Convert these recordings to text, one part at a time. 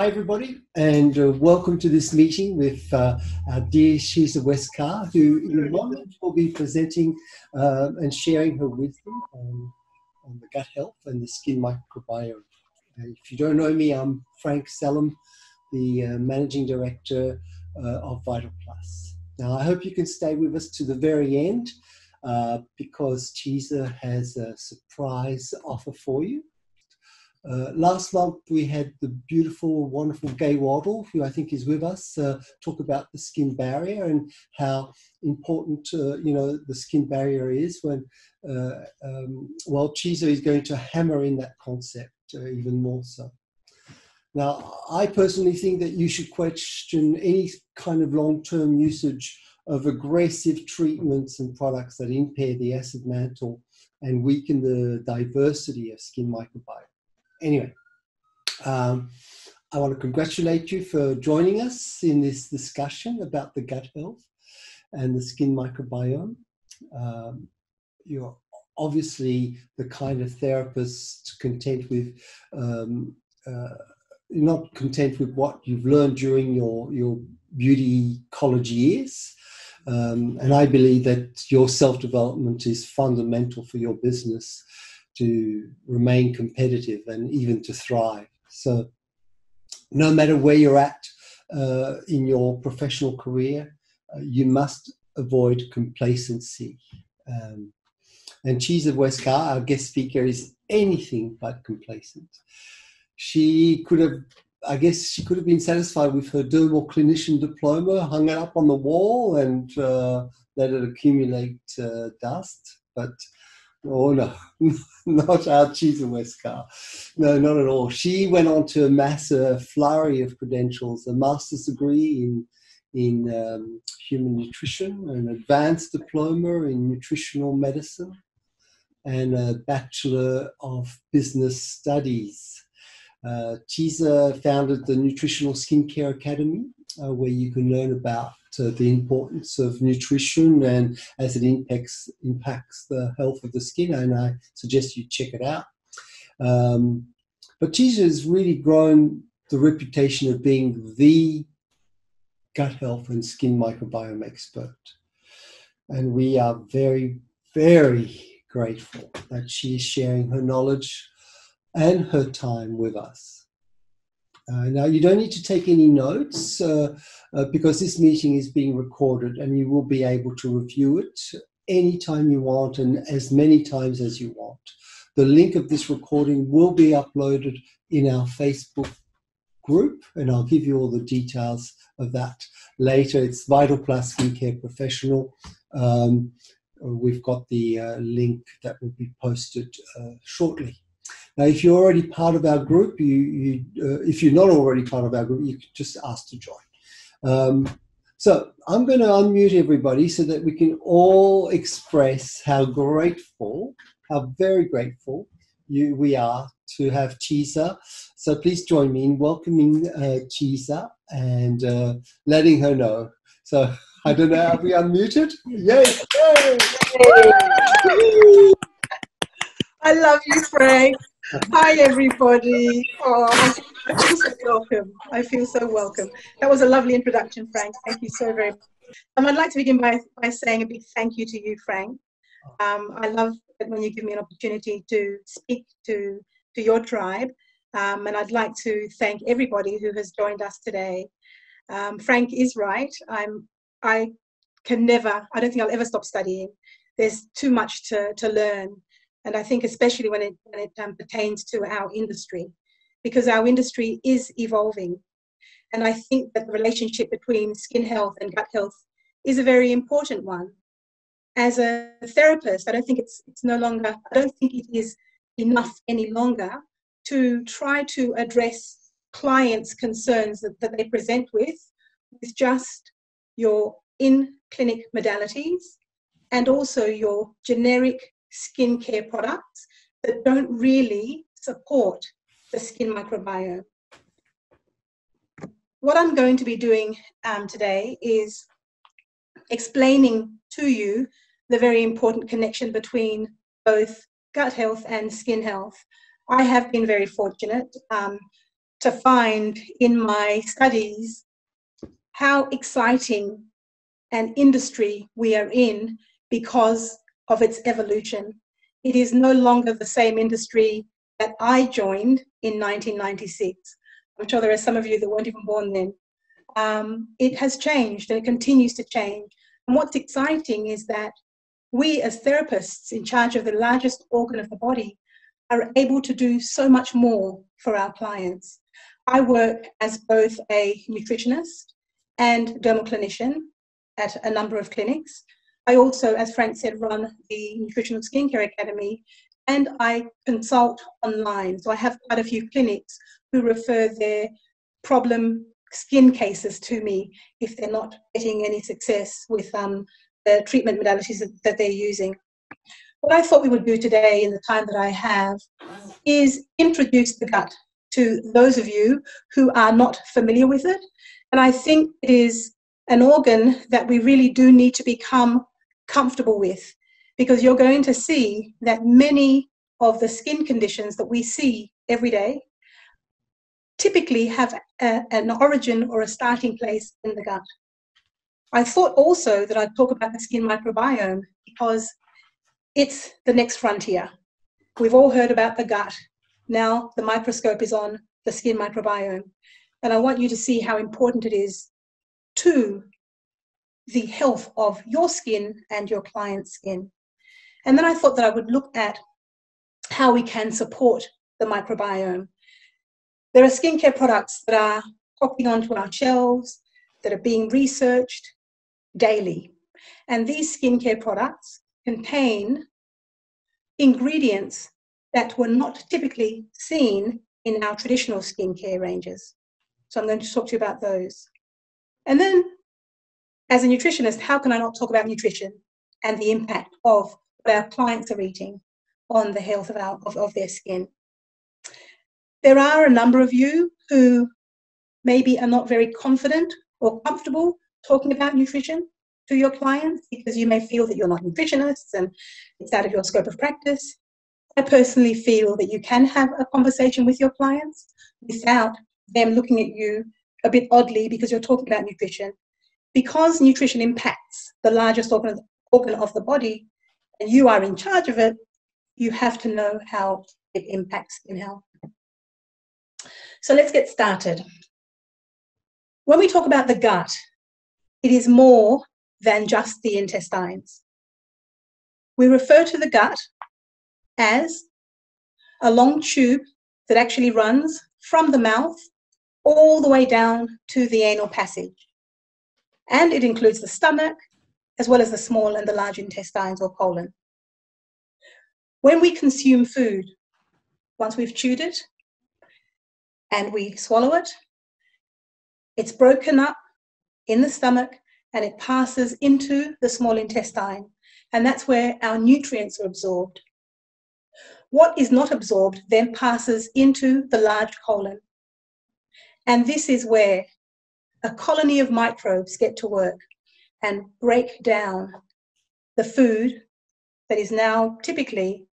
Hi everybody, and welcome to this meeting with our dear Chiza, who in a moment will be presenting and sharing her wisdom on the gut health and the skin microbiome. If you don't know me, I'm Frank Salem, the Managing Director of Vital Plus. Now, I hope you can stay with us to the very end because Chiza has a surprise offer for you. Last month we had the beautiful, wonderful Gay Waddle, who I think is with us, talk about the skin barrier and how important the skin barrier is. When Chiza is going to hammer in that concept even more so. Now, I personally think that you should question any kind of long-term usage of aggressive treatments and products that impair the acid mantle and weaken the diversity of skin microbiome. Anyway, I want to congratulate you for joining us in this discussion about the gut health and the skin microbiome. You're obviously the kind of therapist not content with what you've learned during your beauty college years. And I believe that your self-development is fundamental for your business to remain competitive and even to thrive. So no matter where you're at in your professional career, you must avoid complacency. And Chiza, our guest speaker, is anything but complacent. She could have been satisfied with her dermal clinician diploma, hung it up on the wall and let it accumulate dust. But oh no, not our Chiza. No, not at all. She went on to amass a flurry of credentials, a master's degree in human nutrition, an advanced diploma in nutritional medicine, and a Bachelor of Business Studies. Chiza founded the Nutritional Skincare Academy, where you can learn about the importance of nutrition and as it impacts the health of the skin, and I suggest you check it out. But Chiza has really grown the reputation of being the gut health and skin microbiome expert. And we are very, very grateful that she is sharing her knowledge and her time with us. Now, you don't need to take any notes because this meeting is being recorded and you will be able to review it anytime you want and as many times as you want. The link of this recording will be uploaded in our Facebook group, and I'll give you all the details of that later. It's Vital Plus Skincare Professional. We've got the link that will be posted shortly. Now, if you're already part of our group, if you're not already part of our group, you can just ask to join. So I'm going to unmute everybody so that we can all express how very grateful we are to have Chiza. So please join me in welcoming Chiza and letting her know. So I don't know, have we unmuted? Yay! Yay! I love you, Frank. Hi, everybody. Oh, I feel so welcome. I feel so welcome. That was a lovely introduction, Frank. Thank you so very much. I'd like to begin by saying a big thank you to you, Frank. I love it when you give me an opportunity to speak to your tribe. And I'd like to thank everybody who has joined us today. Frank is right. I don't think I'll ever stop studying. There's too much to learn. And I think especially when it pertains to our industry, because our industry is evolving. And I think that the relationship between skin health and gut health is a very important one. As a therapist, I don't think it is enough any longer to try to address clients' concerns that they present with just your in-clinic modalities and also your generic skincare products that don't really support the skin microbiome. What I'm going to be doing today is explaining to you the very important connection between both gut health and skin health. I have been very fortunate to find in my studies how exciting an industry we are in because of its evolution. It is no longer the same industry that I joined in 1996. I'm sure there are some of you that weren't even born then. It has changed and it continues to change. And what's exciting is that we as therapists in charge of the largest organ of the body are able to do so much more for our clients. I work as both a nutritionist and dermal clinician at a number of clinics. I also, as Frank said, run the Nutritional Skincare Academy, and I consult online. So I have quite a few clinics who refer their problem skin cases to me if they're not getting any success with the treatment modalities that they're using. What I thought we would do today in the time that I have is introduce the gut to those of you who are not familiar with it. And I think it is an organ that we really do need to become comfortable with, because you're going to see that many of the skin conditions that we see every day typically have an origin or a starting place in the gut. I thought also that I'd talk about the skin microbiome because it's the next frontier. We've all heard about the gut. Now the microscope is on the skin microbiome. And I want you to see how important it is to the health of your skin and your client's skin. And then I thought that I would look at how we can support the microbiome. There are skincare products that are popping onto our shelves, that are being researched daily. And these skincare products contain ingredients that were not typically seen in our traditional skincare ranges. So I'm going to talk to you about those. And then, as a nutritionist, how can I not talk about nutrition and the impact of what our clients are eating on the health of their skin? There are a number of you who maybe are not very confident or comfortable talking about nutrition to your clients because you may feel that you're not nutritionists and it's out of your scope of practice. I personally feel that you can have a conversation with your clients without them looking at you a bit oddly because you're talking about nutrition. Because nutrition impacts the largest organ of the body and you are in charge of it, you have to know how it impacts skin health. So let's get started. When we talk about the gut, it is more than just the intestines. We refer to the gut as a long tube that actually runs from the mouth all the way down to the anal passage. And it includes the stomach, as well as the small and the large intestines or colon. When we consume food, once we've chewed it and we swallow it, it's broken up in the stomach and it passes into the small intestine. And that's where our nutrients are absorbed. What is not absorbed then passes into the large colon. And this is where a colony of microbes get to work and break down the food that is now typically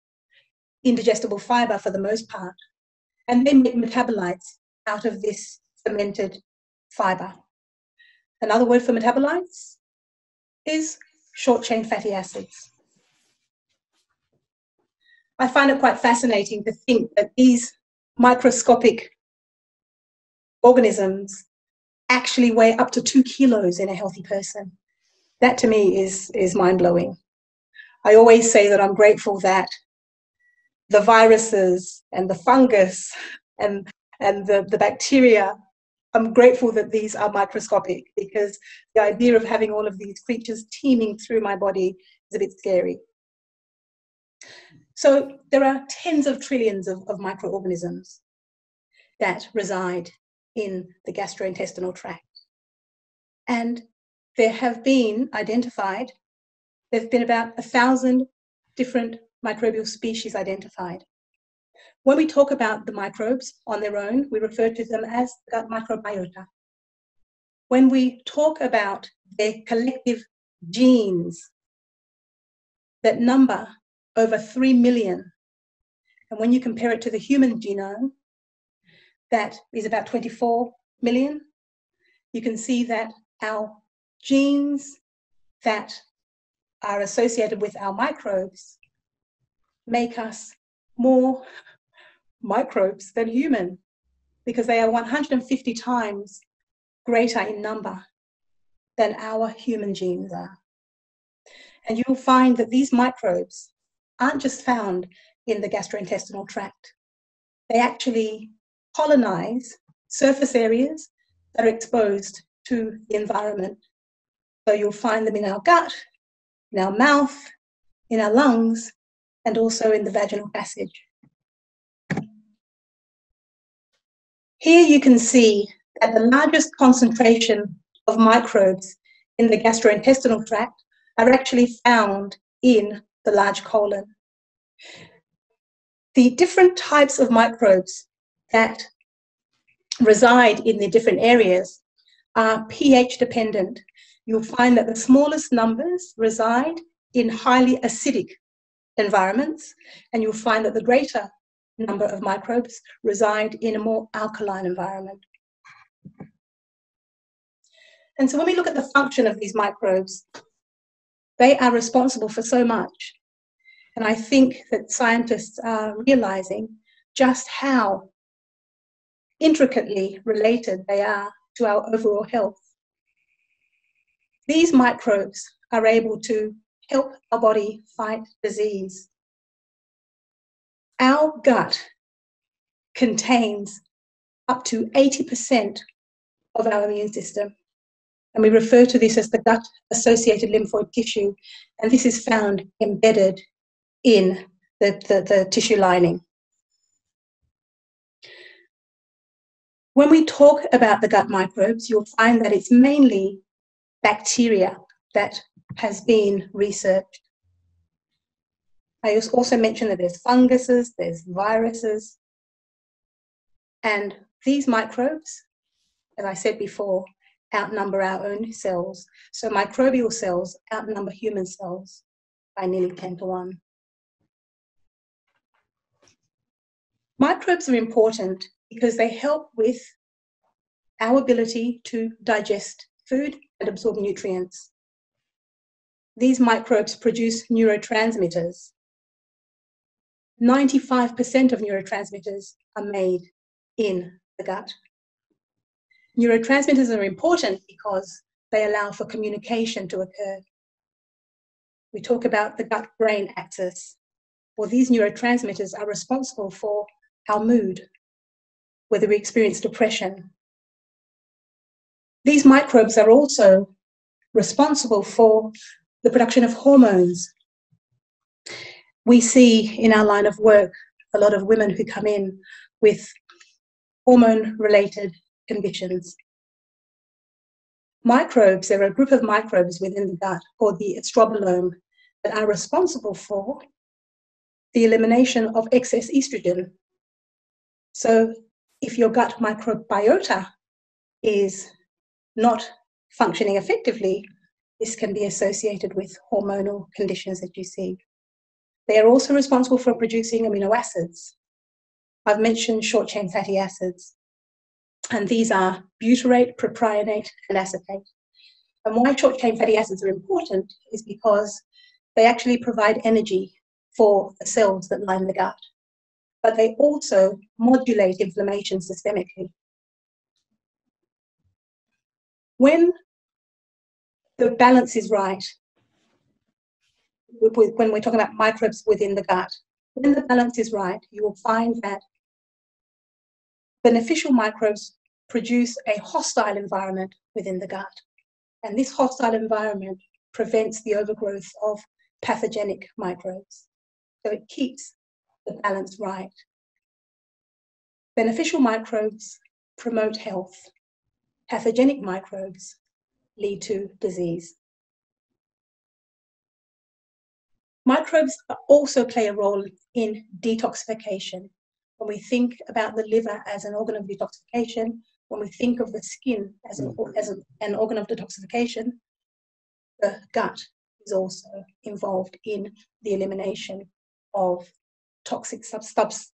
indigestible fiber for the most part, and they make metabolites out of this fermented fiber. Another word for metabolites is short-chain fatty acids. I find it quite fascinating to think that these microscopic organisms actually weigh up to 2 kilos in a healthy person. That to me is mind-blowing. I always say that I'm grateful that the viruses and the fungus and the bacteria, I'm grateful that these are microscopic, because the idea of having all of these creatures teeming through my body is a bit scary. So there are tens of trillions of microorganisms that reside in the gastrointestinal tract. And there have been identified, there's been about 1,000 different microbial species identified. When we talk about the microbes on their own, we refer to them as gut microbiota. When we talk about their collective genes that number over 3 million, and when you compare it to the human genome, that is about 24 million. You can see that our genes that are associated with our microbes make us more microbes than human, because they are 150 times greater in number than our human genes are. And you'll find that these microbes aren't just found in the gastrointestinal tract. They actually colonize surface areas that are exposed to the environment. So you'll find them in our gut, in our mouth, in our lungs, and also in the vaginal passage. Here you can see that the largest concentration of microbes in the gastrointestinal tract are actually found in the large colon. The different types of microbes that reside in the different areas are pH dependent. You'll find that the smallest numbers reside in highly acidic environments, and you'll find that the greater number of microbes reside in a more alkaline environment. And so when we look at the function of these microbes, they are responsible for so much. And I think that scientists are realizing just how intricately related they are to our overall health. These microbes are able to help our body fight disease. Our gut contains up to 80% of our immune system. And we refer to this as the gut-associated lymphoid tissue. And this is found embedded in the tissue lining. When we talk about the gut microbes, you'll find that it's mainly bacteria that has been researched. I also mentioned that there's funguses, there's viruses, and these microbes, as I said before, outnumber our own cells. So microbial cells outnumber human cells by nearly 10 to 1. Microbes are important because they help with our ability to digest food and absorb nutrients. These microbes produce neurotransmitters. 95% of neurotransmitters are made in the gut. Neurotransmitters are important because they allow for communication to occur. We talk about the gut-brain axis. Well, these neurotransmitters are responsible for our mood, whether we experience depression. These microbes are also responsible for the production of hormones. We see in our line of work a lot of women who come in with hormone-related conditions. Microbes, there are a group of microbes within the gut called the estrobolome that are responsible for the elimination of excess estrogen. So if your gut microbiota is not functioning effectively, this can be associated with hormonal conditions that you see. They are also responsible for producing amino acids. I've mentioned short-chain fatty acids, and these are butyrate, propionate, and acetate. And why short-chain fatty acids are important is because they actually provide energy for the cells that line the gut, but they also modulate inflammation systemically. When the balance is right, when we're talking about microbes within the gut, when the balance is right, you will find that beneficial microbes produce a hostile environment within the gut. And this hostile environment prevents the overgrowth of pathogenic microbes. So it keeps the balance right. Beneficial microbes promote health. Pathogenic microbes lead to disease. Microbes also play a role in detoxification. When we think about the liver as an organ of detoxification, when we think of the skin as an organ of detoxification, the gut is also involved in the elimination of toxic substances.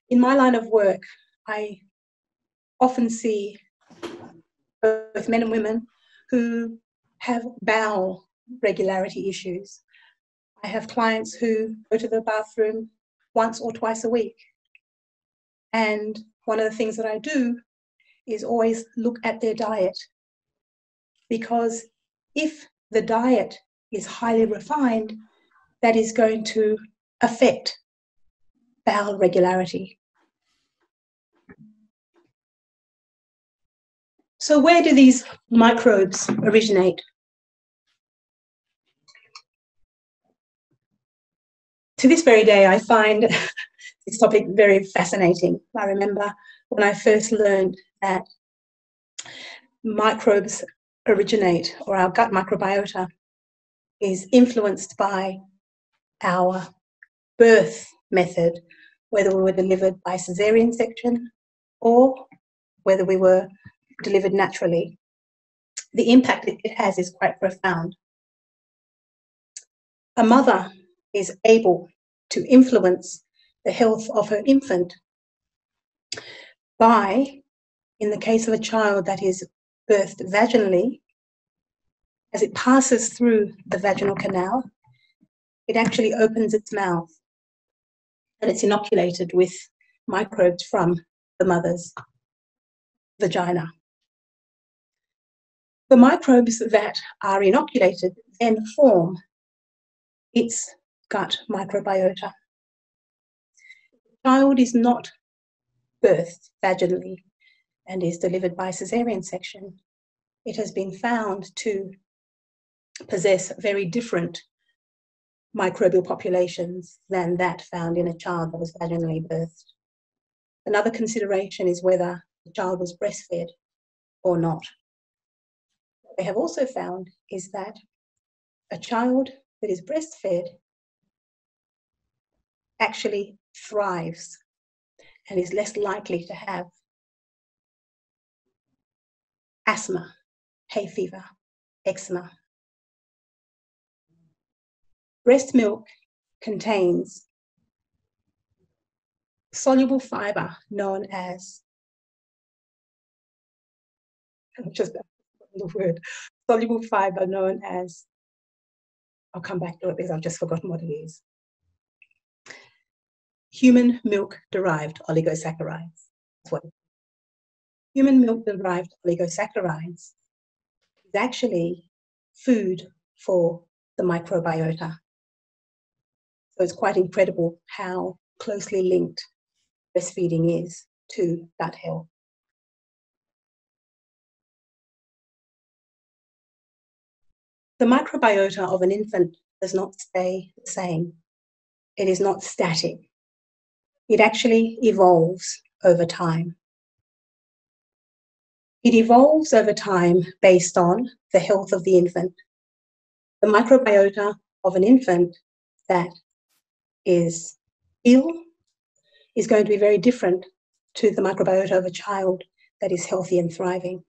In my line of work, I often see both men and women who have bowel regularity issues. I have clients who go to the bathroom once or twice a week. And one of the things that I do is always look at their diet, because if the diet is highly refined, that is going to affect bowel regularity. So where do these microbes originate? To this very day, I find this topic very fascinating. I remember when I first learned that microbes originate, or our gut microbiota is influenced by our birth method, whether we were delivered by cesarean section or whether we were delivered naturally. The impact it has is quite profound. A mother is able to influence the health of her infant by, in the case of a child that is birthed vaginally, as it passes through the vaginal canal, it actually opens its mouth and it's inoculated with microbes from the mother's vagina. The microbes that are inoculated then form its gut microbiota. The child is not birthed vaginally and is delivered by cesarean section. It has been found to possess very different microbial populations than that found in a child that was vaginally birthed. Another consideration is whether the child was breastfed or not. What they have also found is that a child that is breastfed actually thrives and is less likely to have asthma, hay fever, eczema. Breast milk contains soluble fiber known as, soluble fiber known as, I'll come back to it because I've just forgotten what it is. Human milk-derived oligosaccharides. That's what it is. Human milk-derived oligosaccharides is actually food for the microbiota. So it's quite incredible how closely linked breastfeeding is to gut health. The microbiota of an infant does not stay the same. It is not static. It actually evolves over time. It evolves over time based on the health of the infant. The microbiota of an infant that is ill is going to be very different to the microbiota of a child that is healthy and thriving.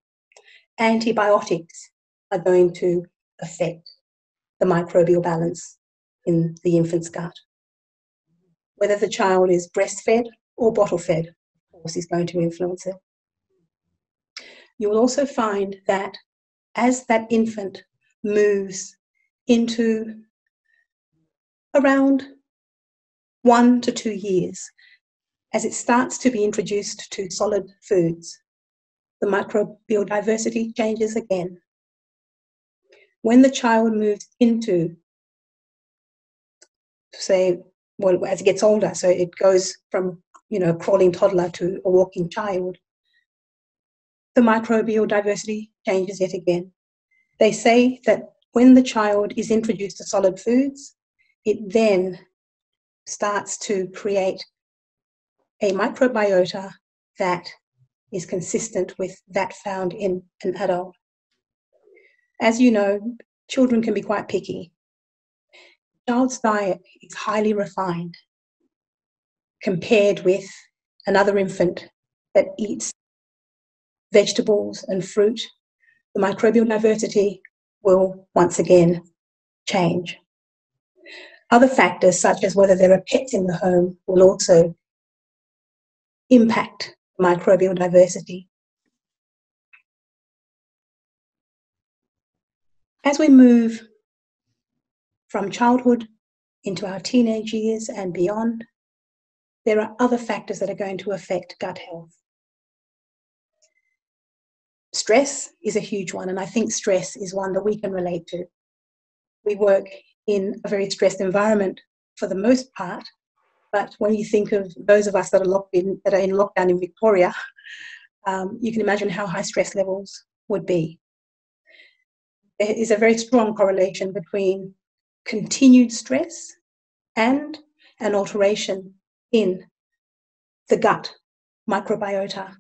Antibiotics are going to affect the microbial balance in the infant's gut. Whether the child is breastfed or bottle-fed, of course, is going to influence it. You will also find that as that infant moves into around 1 to 2 years, as it starts to be introduced to solid foods, the microbial diversity changes again. When the child moves into, say, well, as it gets older, so it goes from, a crawling toddler to a walking child, the microbial diversity changes yet again. They say that when the child is introduced to solid foods, it then starts to create a microbiota that is consistent with that found in an adult. As you know, children can be quite picky. A child's diet is highly refined compared with another infant that eats vegetables and fruit. The microbial diversity will once again change. Other factors, such as whether there are pets in the home, will also impact microbial diversity. As we move from childhood into our teenage years and beyond, there are other factors that are going to affect gut health. Stress is a huge one, and I think stress is one that we can relate to. We work in a very stressed environment for the most part, but when you think of those of us that are in lockdown in Victoria, you can imagine how high stress levels would be. There is a very strong correlation between continued stress and an alteration in the gut microbiota.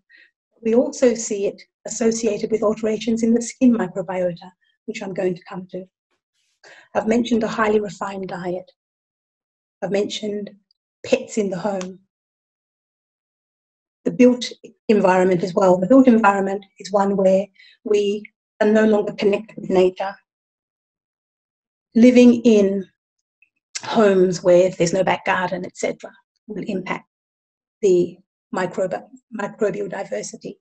We also see it associated with alterations in the skin microbiota, which I'm going to come to. I've mentioned a highly refined diet. I've mentioned pets in the home. The built environment as well. The built environment is one where we are no longer connected with nature. Living in homes where there's no back garden, etc., will impact the microbial diversity.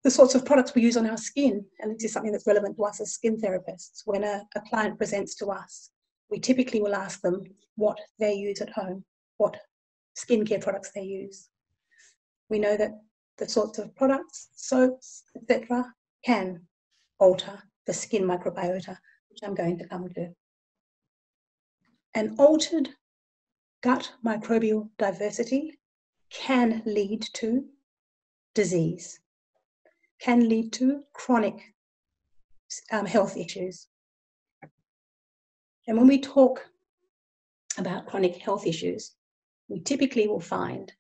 The sorts of products we use on our skin, and this is something that's relevant to us as skin therapists. When a client presents to us, we typically will ask them what they use at home, what skincare products they use. We know that the sorts of products, soaps, etc., can alter the skin microbiota, which I'm going to come to. An altered gut microbial diversity can lead to disease, can lead to chronic health issues. And when we talk about chronic health issues, we typically will find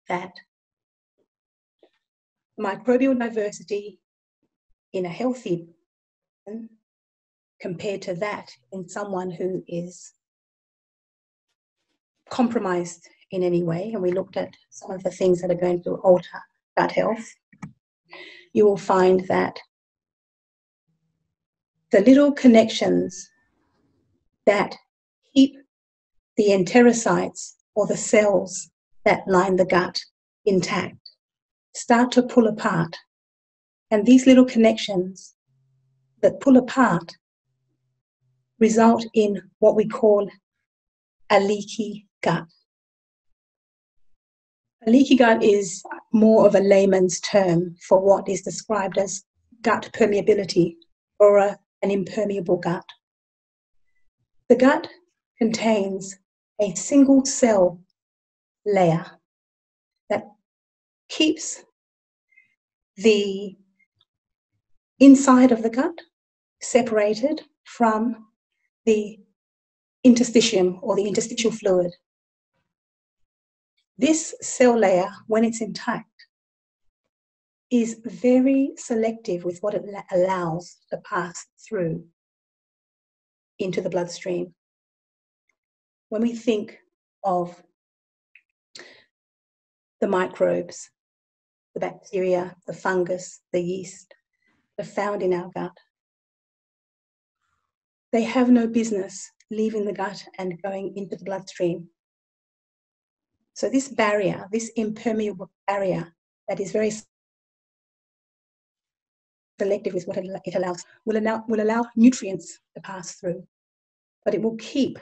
that microbial diversity in a healthy person compared to that in someone who is compromised in any way, and we looked at some of the things that are going to alter gut health, you will find that the little connections that keep the enterocytes or the cells that line the gut intact start to pull apart. And these little connections that pull apart result in what we call a leaky gut. A leaky gut is more of a layman's term for what is described as gut permeability or an impermeable gut. The gut contains a single cell layer that keeps the inside of the gut separated from the interstitium or the interstitial fluid. This cell layer, when it's intact, is very selective with what it allows to pass through into the bloodstream. When we think of the microbes, the bacteria, the fungus, the yeast, are found in our gut, they have no business leaving the gut and going into the bloodstream. So this barrier, this impermeable barrier that is very selective with what it allows, will allow nutrients to pass through, but it will keep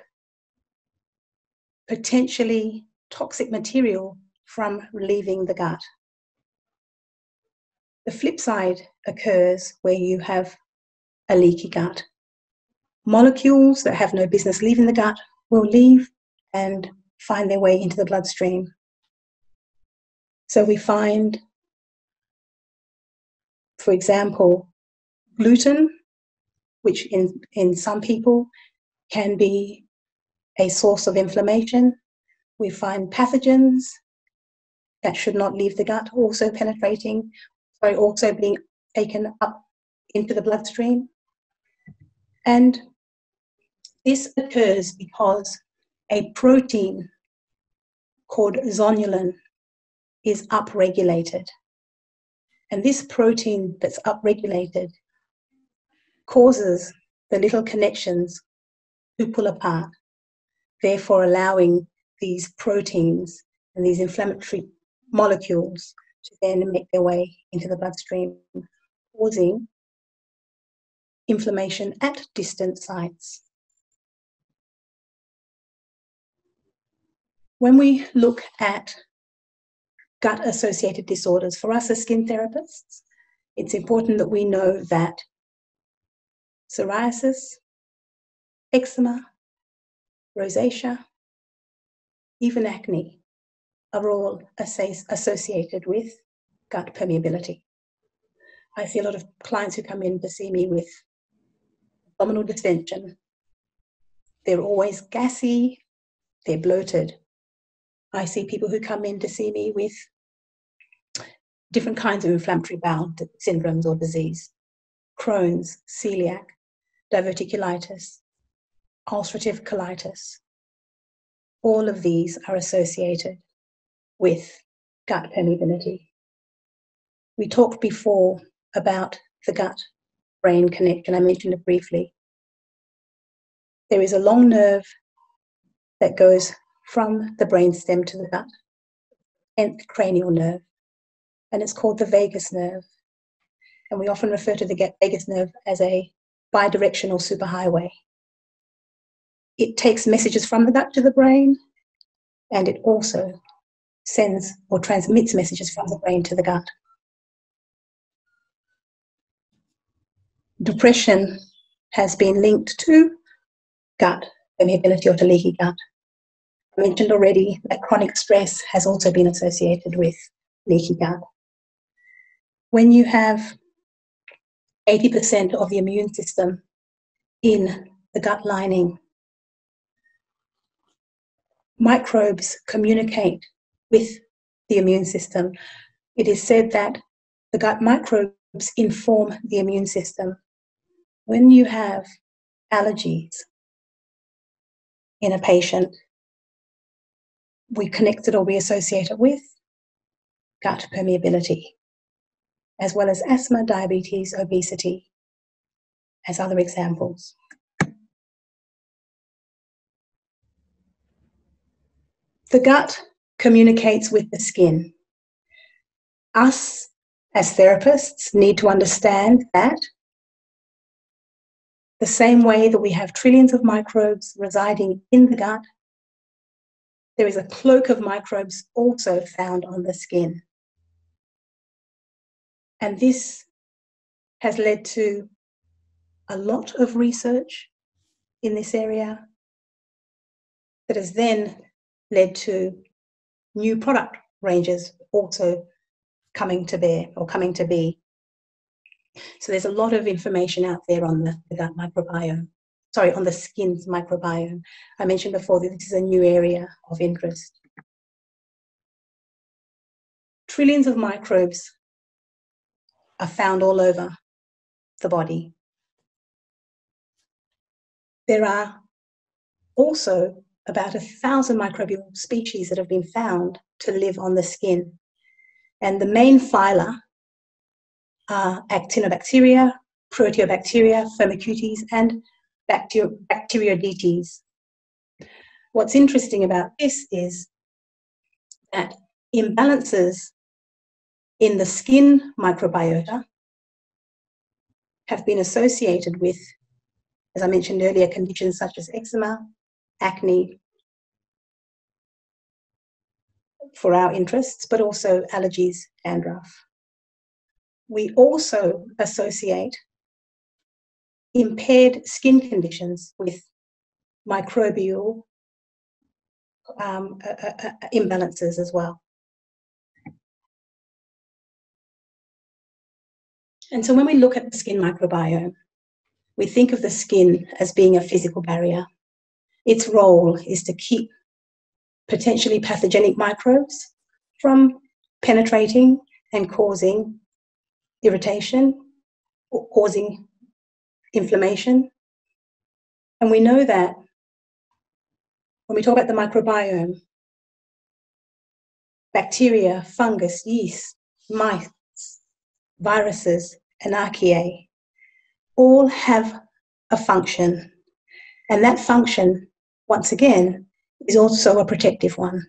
potentially toxic material from leaving the gut. The flip side occurs where you have a leaky gut. Molecules that have no business leaving the gut will leave and find their way into the bloodstream. So we find, for example, gluten, which in some people can be a source of inflammation. We find pathogens that should not leave the gut also also being taken up into the bloodstream. And this occurs because a protein called zonulin is upregulated. And this protein that's upregulated causes the little connections to pull apart, therefore allowing these proteins and these inflammatory molecules to then make their way into the bloodstream, causing inflammation at distant sites. When we look at gut-associated disorders, for us as skin therapists, it's important that we know that psoriasis, eczema, rosacea, even acne are all associated with gut permeability. I see a lot of clients who come in to see me with abdominal distension. They're always gassy, they're bloated. I see people who come in to see me with different kinds of inflammatory bowel syndromes or disease, Crohn's, celiac, diverticulitis, ulcerative colitis. All of these are associated with gut permeability. We talked before about the gut-brain connection. I mentioned it briefly. There is a long nerve that goes from the brainstem to the gut, 10th cranial nerve, and it's called the vagus nerve. And we often refer to the vagus nerve as a bidirectional superhighway. It takes messages from the gut to the brain, and it also sends or transmits messages from the brain to the gut. Depression has been linked to gut permeability or to leaky gut. I mentioned already that chronic stress has also been associated with leaky gut. When you have 80% of the immune system in the gut lining, microbes communicate with the immune system. It is said that the gut microbes inform the immune system. When you have allergies in a patient, we connect it or we associate it with gut permeability, as well as asthma, diabetes, obesity, as other examples. The gut communicates with the skin. Us, as therapists, need to understand that the same way that we have trillions of microbes residing in the gut, there is a cloak of microbes also found on the skin. And this has led to a lot of research in this area that has then led to new product ranges also coming to bear or coming to be. So there's a lot of information out there on the gut microbiome, on the skin's microbiome. I mentioned before that this is a new area of interest. Trillions of microbes are found all over the body. There are also about 1,000 microbial species that have been found to live on the skin. And the main phyla are actinobacteria, proteobacteria, firmicutes, and bacteroidetes. What's interesting about this is that imbalances in the skin microbiota have been associated with, as I mentioned earlier, conditions such as eczema, acne, for our interests, but also allergies, dandruff. We also associate impaired skin conditions with microbial imbalances as well. And so when we look at the skin microbiome, we think of the skin as being a physical barrier. Its role is to keep potentially pathogenic microbes from penetrating and causing irritation or causing inflammation. And we know that when we talk about the microbiome, bacteria, fungus, yeast, mice, viruses, and archaea all have a function. And that function, once again, is also a protective one.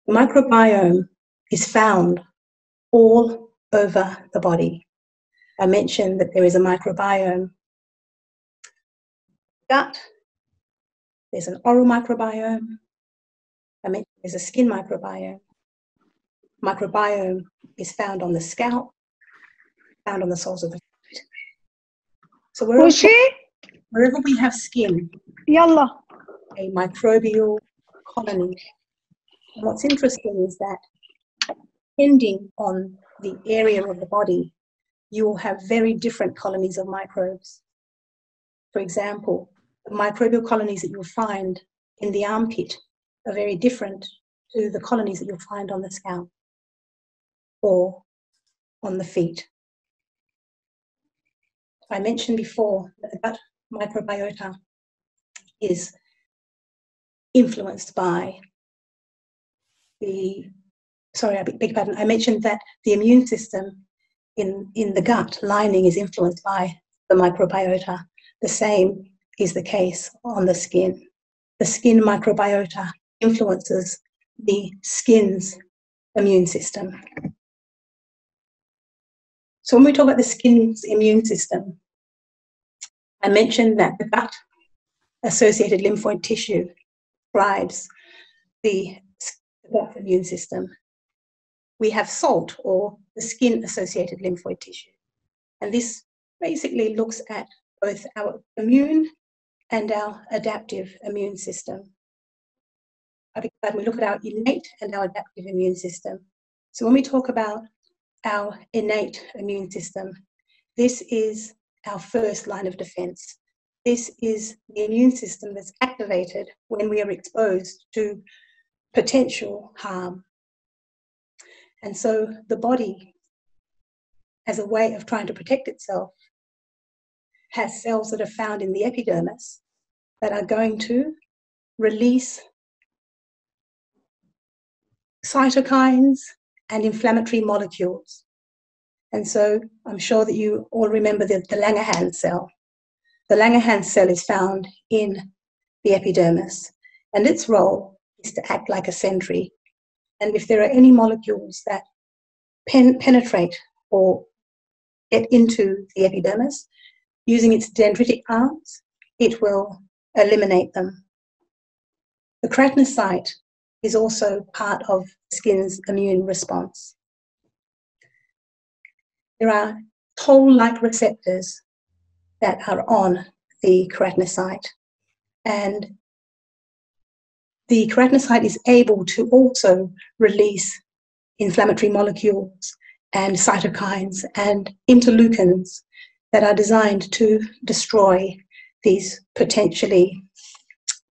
The microbiome is found all over the body. I mentioned that there is a microbiome gut, there's an oral microbiome, I mentioned there's a skin microbiome. Microbiome is found on the scalp, found on the soles of the feet. So wherever we have skin, Yalla. a microbial colony. And what's interesting is that depending on the area of the body, you will have very different colonies of microbes. For example, the microbial colonies that you'll find in the armpit are very different to the colonies that you'll find on the scalp or on the feet. I mentioned before that the gut microbiota is influenced by I beg your pardon, I mentioned that the immune system in the gut lining is influenced by the microbiota. The same is the case on the skin. The skin microbiota influences the skin's immune system. So when we talk about the skin's immune system, I mentioned that the gut-associated lymphoid tissue describes the gut immune system. We have SALT, or the skin-associated lymphoid tissue. And this basically looks at both our immune and our adaptive immune system. We look at our innate and our adaptive immune system. So when we talk about our innate immune system, this is our first line of defense. This is the immune system that's activated when we are exposed to potential harm. And so the body, as a way of trying to protect itself, has cells that are found in the epidermis that are going to release cytokines and inflammatory molecules. And so I'm sure that you all remember the Langerhans cell. The Langerhans cell is found in the epidermis, and its role is to act like a sentry. And if there are any molecules that penetrate or get into the epidermis, using its dendritic arms, it will eliminate them. The keratinocyte is also part of the skin's immune response. There are toll-like receptors that are on the keratinocyte, and the keratinocyte is able to also release inflammatory molecules and cytokines and interleukins that are designed to destroy these potentially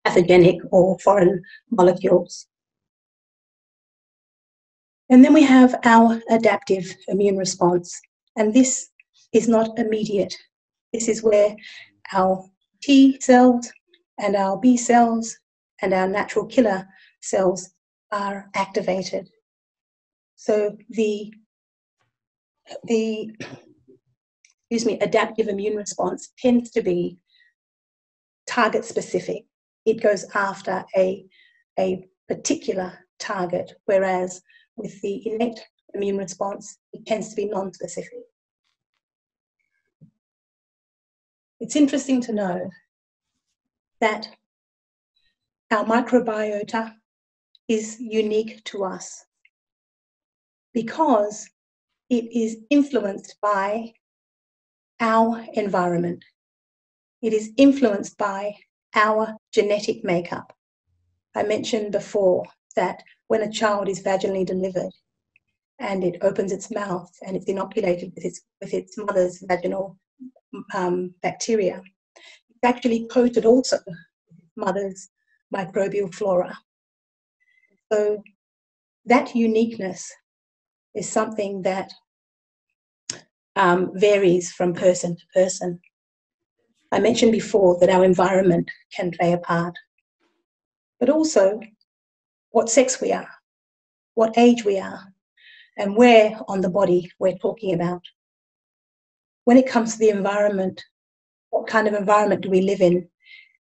pathogenic or foreign molecules. And then we have our adaptive immune response, and this is not immediate. This is where our T cells and our B cells and our natural killer cells are activated. So the adaptive immune response tends to be target specific. It goes after a particular target, whereas with the innate immune response, it tends to be non-specific. It's interesting to know that our microbiota is unique to us because it is influenced by our environment. It is influenced by our genetic makeup. I mentioned before that when a child is vaginally delivered and it opens its mouth and it's inoculated with its mother's vaginal bacteria, it's actually coated also with mother's microbial flora. So that uniqueness is something that varies from person to person. I mentioned before that our environment can play a part, but also what sex we are, what age we are, and where on the body we're talking about. When it comes to the environment, what kind of environment do we live in?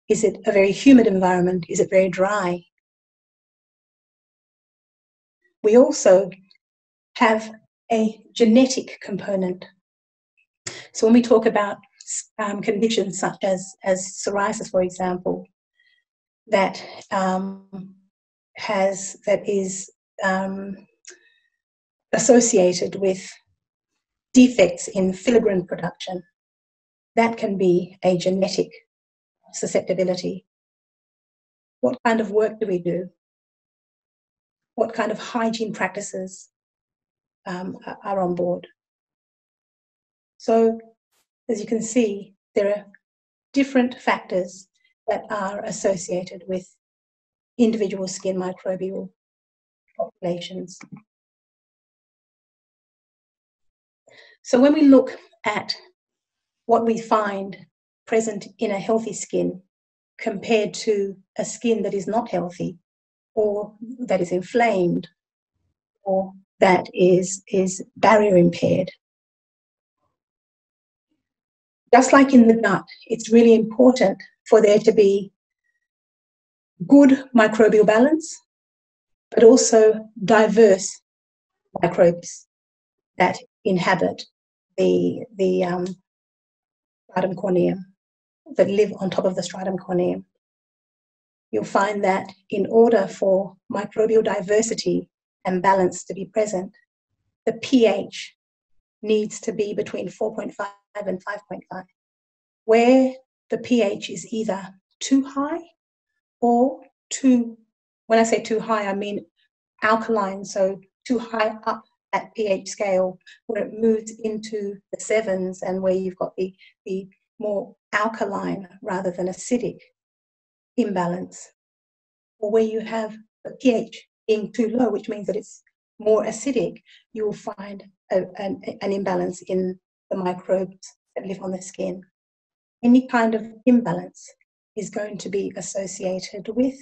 Is it a very humid environment? Is it very dry? we also have a genetic component. So when we talk about conditions such as psoriasis, for example, that is associated with defects in filaggrin production, that can be a genetic susceptibility. What kind of work do we do? What kind of hygiene practices are on board? So, as you can see, there are different factors that are associated with individual skin microbial populations. So when we look at what we find present in a healthy skin compared to a skin that is not healthy, or that is inflamed, or that is barrier impaired, just like in the gut, it's really important for there to be good microbial balance, but also diverse microbes that inhabit the stratum corneum, that live on top of the stratum corneum. You'll find that in order for microbial diversity and balance to be present, the pH needs to be between 4.5 and 5.5, where the pH is either too high or too, when I say too high, I mean alkaline, so too high up at pH scale, where it moves into the 7s and where you've got the more alkaline rather than acidic imbalance, or where you have the pH being too low, which means that it's more acidic, you will find an imbalance in the microbes that live on the skin. Any kind of imbalance is going to be associated with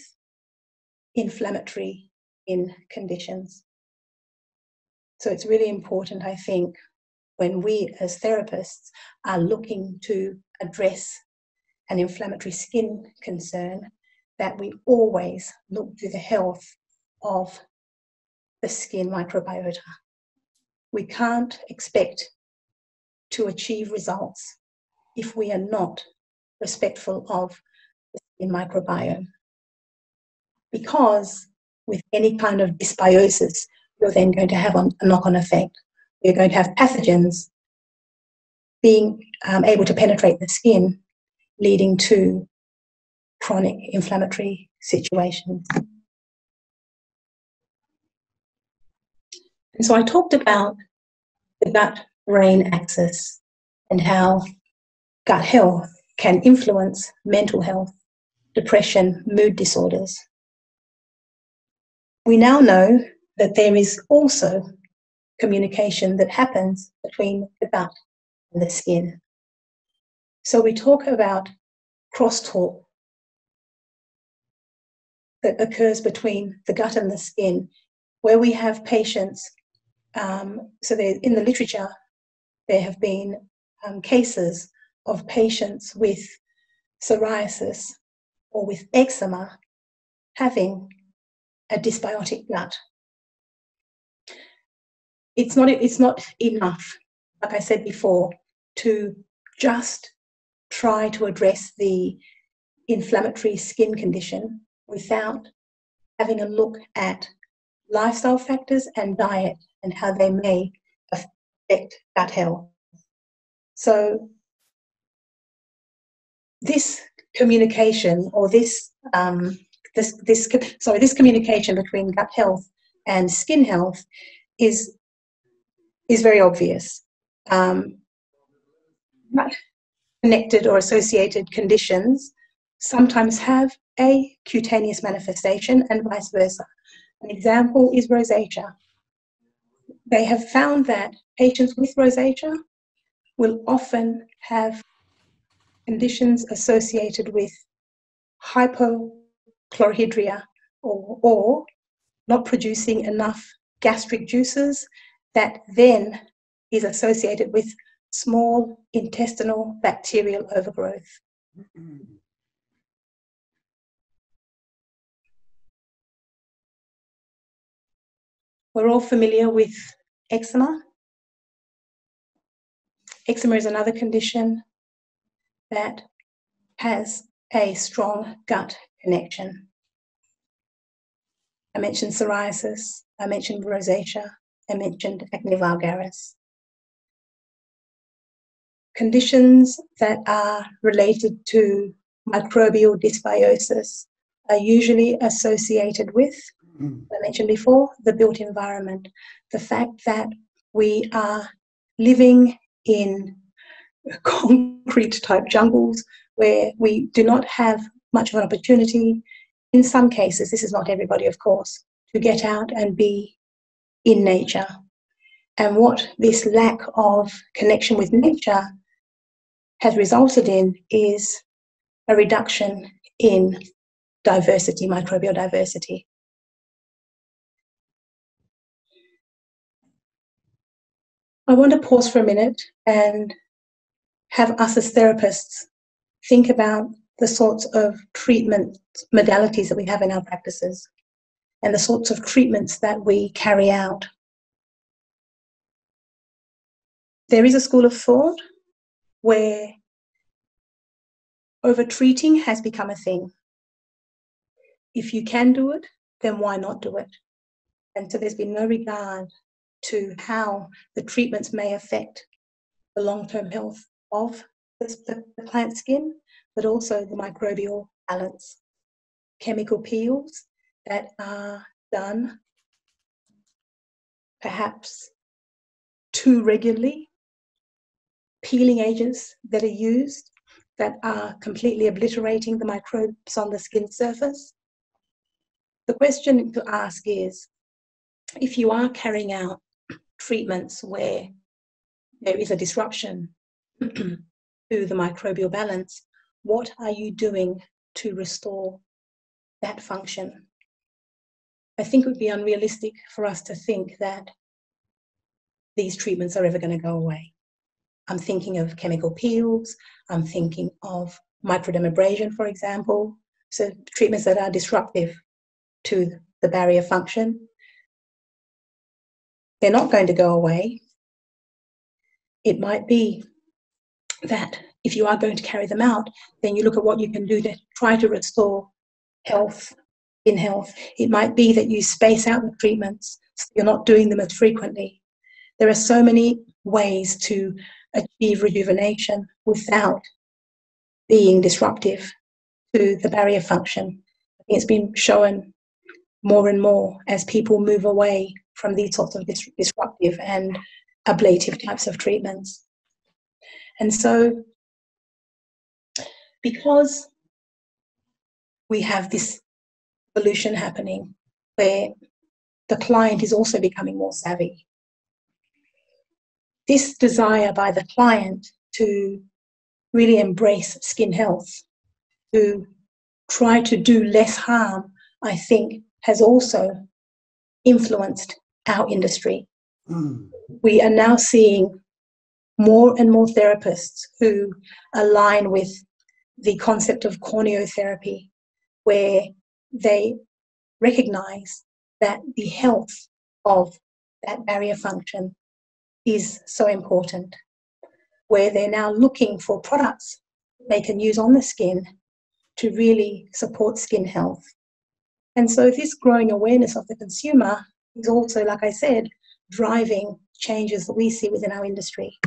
inflammatory skin conditions. So it's really important, I think, when we as therapists are looking to address an inflammatory skin concern, that we always look to the health of the skin microbiota. We can't expect to achieve results if we are not respectful of the skin microbiome. Because with any kind of dysbiosis, you're then going to have a knock-on effect. You're going to have pathogens being able to penetrate the skin, leading to chronic inflammatory situations. And so I talked about the gut-brain axis and how gut health can influence mental health, depression, mood disorders. We now know that there is also communication that happens between the gut and the skin. So we talk about crosstalk that occurs between the gut and the skin, where we have patients, so in the literature, there have been cases of patients with psoriasis or with eczema having a dysbiotic gut. It's not enough, like I said before, to just try to address the inflammatory skin condition without having a look at lifestyle factors and diet and how they may affect gut health. So this communication, or this communication between gut health and skin health is very obvious. Connected or associated conditions sometimes have a cutaneous manifestation and vice versa. An example is rosacea. They have found that patients with rosacea will often have conditions associated with hypochlorhydria, or not producing enough gastric juices, that then is associated with small intestinal bacterial overgrowth. We're all familiar with eczema. Eczema is another condition that has a strong gut connection. I mentioned psoriasis, I mentioned rosacea, I mentioned acne vulgaris. Conditions that are related to microbial dysbiosis are usually associated with, I mentioned before, the built environment. The fact that we are living in concrete type jungles where we do not have much of an opportunity, in some cases, this is not everybody of course, to get out and be in nature. And what this lack of connection with nature has resulted in is a reduction in diversity, microbial diversity. I want to pause for a minute and have us as therapists think about the sorts of treatment modalities that we have in our practices and the sorts of treatments that we carry out. There is a school of thought where over-treating has become a thing. If you can do it, then why not do it? And so there's been no regard to how the treatments may affect the long-term health of the client's skin, but also the microbial balance. Chemical peels that are done perhaps too regularly, peeling agents that are used that are completely obliterating the microbes on the skin surface. The question to ask is, if you are carrying out treatments where there is a disruption to the microbial balance, what are you doing to restore that function? I think it would be unrealistic for us to think that these treatments are ever going to go away. I'm thinking of chemical peels, I'm thinking of microdermabrasion, for example, so treatments that are disruptive to the barrier function. They're not going to go away. It might be that if you are going to carry them out, then you look at what you can do to try to restore health in health. It might be that you space out the treatments, so you're not doing them as frequently. There are so many ways to achieve rejuvenation without being disruptive to the barrier function. I think it's been shown more and more as people move away from these sorts of disruptive and ablative types of treatments. And so, because we have this evolution happening where the client is also becoming more savvy, this desire by the client to really embrace skin health, to try to do less harm, I think has also influenced our industry. We are now seeing more and more therapists who align with the concept of corneotherapy, where they recognize that the health of that barrier function is so important, where they're now looking for products they can use on the skin to really support skin health. And so this growing awareness of the consumer is also, like I said, driving changes that we see within our industry.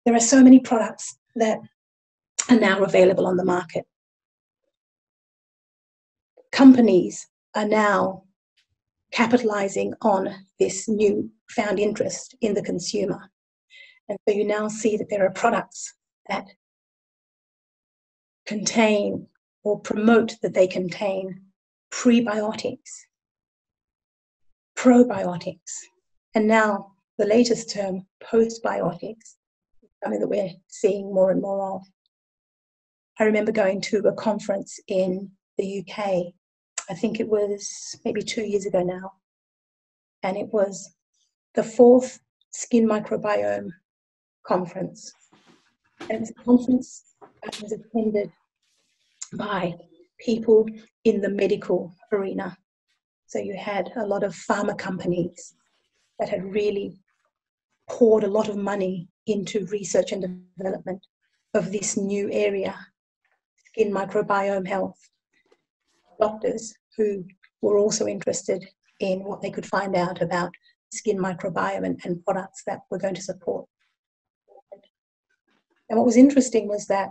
There are so many products that are now available on the market. Companies are now capitalizing on this newfound interest in the consumer. And so you now see that there are products that contain or promote that they contain prebiotics, probiotics, and now the latest term, postbiotics, something that we're seeing more and more of. I remember going to a conference in the UK, I think it was maybe 2 years ago now, and it was the 4th Skin Microbiome conference. And it was a conference that was attended by people in the medical arena. So you had a lot of pharma companies that had really poured a lot of money into research and development of this new area, skin microbiome health. Doctors who were also interested in what they could find out about skin microbiome and products that were going to support. And what was interesting was that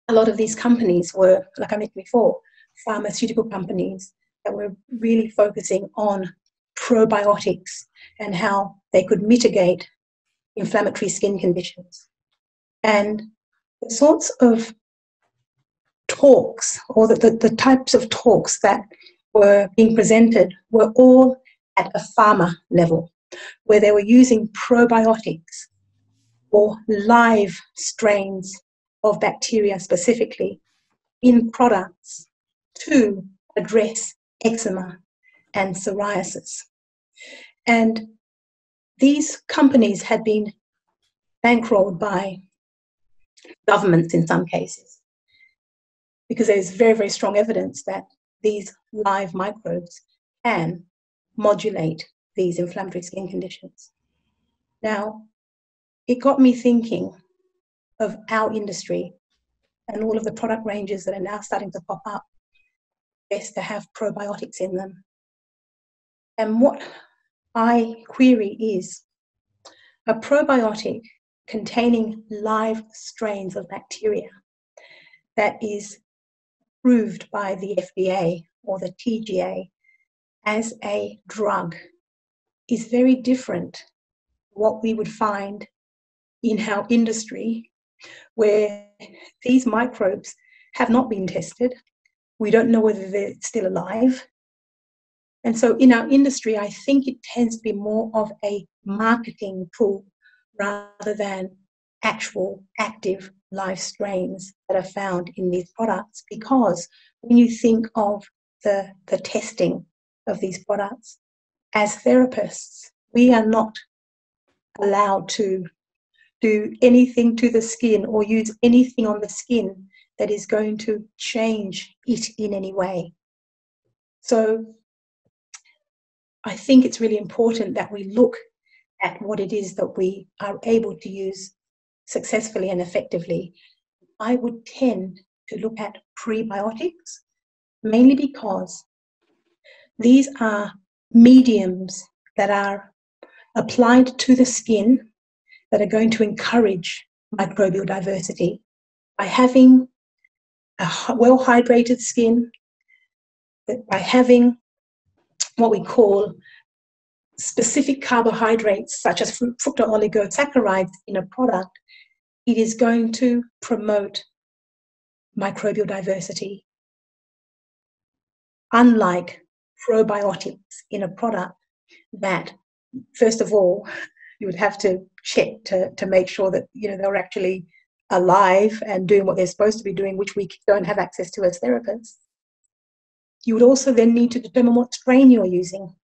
a lot of these companies were, like I mentioned before, pharmaceutical companies that were really focusing on probiotics and how they could mitigate inflammatory skin conditions. And the sorts of talks, or the types of talks that were being presented, were all at a pharma level, where they were using probiotics or live strains of bacteria specifically in products to address eczema and psoriasis. And these companies had been bankrolled by governments in some cases, because there's very, very strong evidence that these live microbes can modulate these inflammatory skin conditions. Now, it got me thinking of our industry and all of the product ranges that are now starting to pop up, best to have probiotics in them. And what I query is a probiotic containing live strains of bacteria that is approved by the FDA or the TGA as a drug is very different to what we would find in our industry, where these microbes have not been tested. We don't know whether they're still alive. And so in our industry, I think it tends to be more of a marketing tool rather than actual active live strains that are found in these products. Because when you think of the testing of these products, as therapists, we are not allowed to do anything to the skin or use anything on the skin that is going to change it in any way. So I think it's really important that we look at what it is that we are able to use successfully and effectively. I would tend to look at prebiotics, mainly because these are mediums that are applied to the skin that are going to encourage microbial diversity. By having a well-hydrated skin, by having what we call specific carbohydrates such as fructooligosaccharides in a product, it is going to promote microbial diversity. Unlike probiotics in a product that, first of all, you would have to check to make sure that they're actually alive and doing what they're supposed to be doing, which we don't have access to as therapists. You would also then need to determine what strain you're using.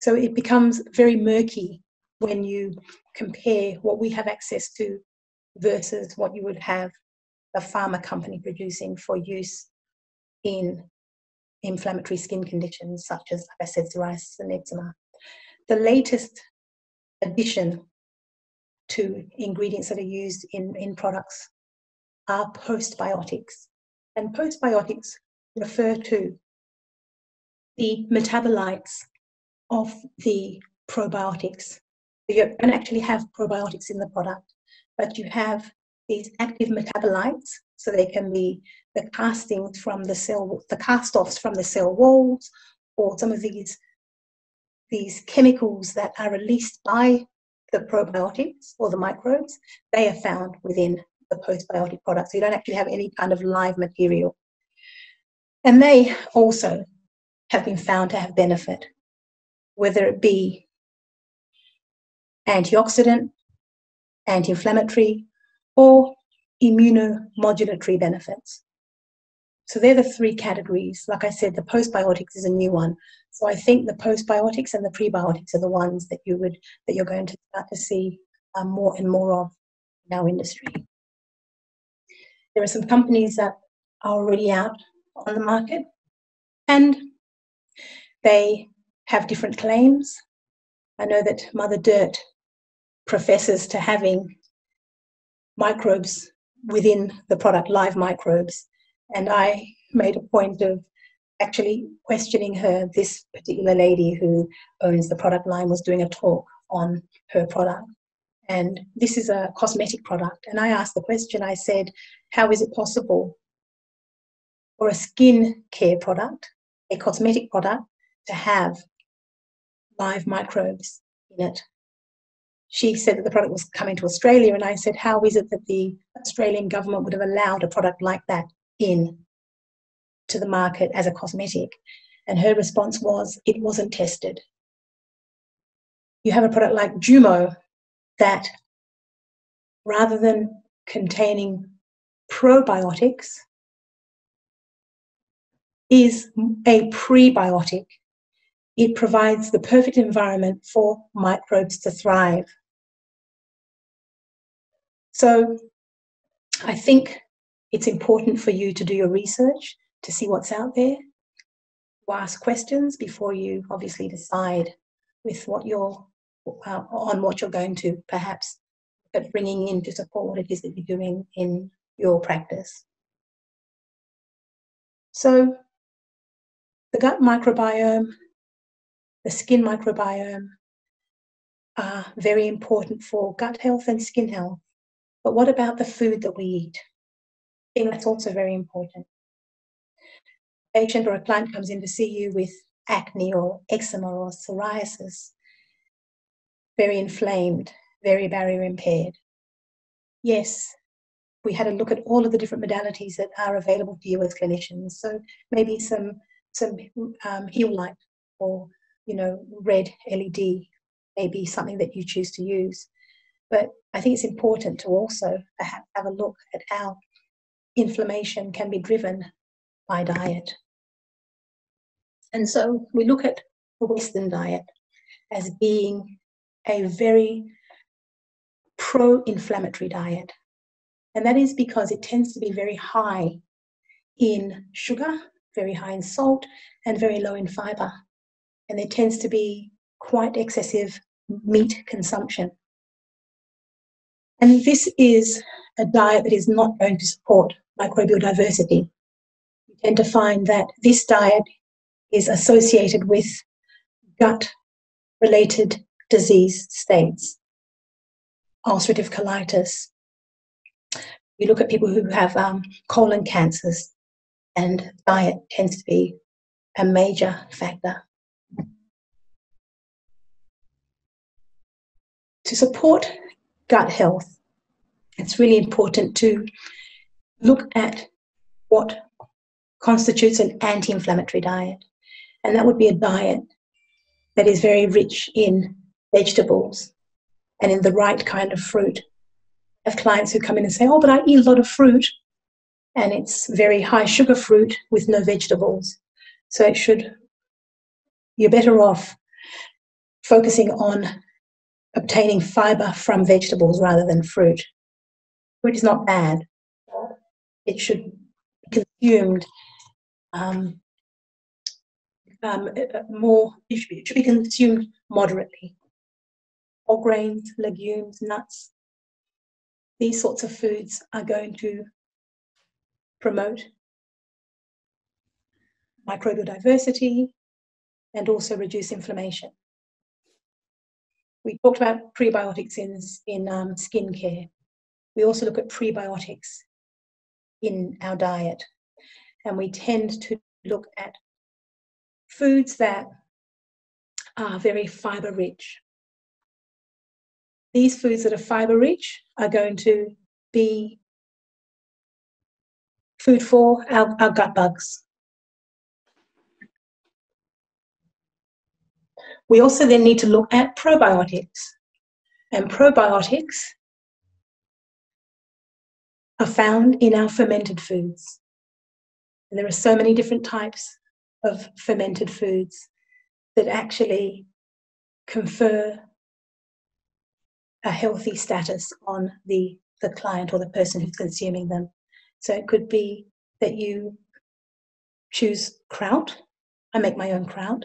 So it becomes very murky when you compare what we have access to versus what you would have a pharma company producing for use in inflammatory skin conditions such as, like I said, psoriasis and eczema. The latest addition to ingredients that are used in products are postbiotics. And postbiotics refer to the metabolites of the probiotics. So you don't actually have probiotics in the product, but you have these active metabolites, so they can be the castings from the cell, the cast-offs from the cell walls, or some of these chemicals that are released by the probiotics or the microbes. They are found within the postbiotic products. So you don't actually have any kind of live material. And they also have been found to have benefit, whether it be antioxidant, anti-inflammatory, or immunomodulatory benefits. So they're the three categories. Like I said, the postbiotics is a new one. So I think the postbiotics and the prebiotics are the ones that you're going to start to see more and more of in our industry. There are some companies that are already out on the market, and They have different claims. I know that Mother Dirt professes to having microbes within the product, live microbes. And I made a point of actually questioning her. This particular lady who owns the product line was doing a talk on her product. And this is a cosmetic product. And I asked the question, I said, how is it possible for a skin care product, a cosmetic product, to have live microbes in it? She said that the product was coming to Australia, and I said, how is it that the Australian government would have allowed a product like that in to the market as a cosmetic? And her response was, it wasn't tested. You have a product like Jumo that, rather than containing probiotics, is a prebiotic. It provides the perfect environment for microbes to thrive. So I think it's important for you to do your research, to see what's out there, to ask questions before you obviously decide with what you're on what you're going to perhaps bringing in to support what it is that you're doing in your practice. So the gut microbiome, the skin microbiome are very important for gut health and skin health. But what about the food that we eat? I think that's also very important. A patient or a client comes in to see you with acne or eczema or psoriasis, very inflamed, very barrier impaired. Yes, we had a look at all of the different modalities that are available to you as clinicians. So maybe some heel light or, red LED may be something that you choose to use. But I think it's important to also perhaps have a look at how inflammation can be driven by diet. And so we look at the Western diet as being a very pro-inflammatory diet. And that is because it tends to be very high in sugar, very high in salt, and very low in fiber. And there tends to be quite excessive meat consumption. And this is a diet that is not going to support microbial diversity. You tend to find that this diet is associated with gut-related disease states, ulcerative colitis. You look at people who have colon cancers, and diet tends to be a major factor. To support gut health, it's really important to look at what constitutes an anti-inflammatory diet. And that would be a diet that is very rich in vegetables and in the right kind of fruit. I have clients who come in and say, oh, but I eat a lot of fruit, and it's very high sugar fruit with no vegetables. So you're better off focusing on obtaining fiber from vegetables rather than fruit. Fruit is not bad. It should be consumed it should be consumed moderately. Whole grains, legumes, nuts, these sorts of foods are going to promote microbial diversity and also reduce inflammation. We talked about prebiotics in skin care. We also look at prebiotics in our diet, and we tend to look at foods that are very fiber rich. These foods that are fiber rich are going to be food for our gut bugs. We also then need to look at probiotics, and probiotics are found in our fermented foods. And there are so many different types of fermented foods that actually confer a healthy status on the client or the person who's consuming them. So it could be that you choose kraut. I make my own kraut.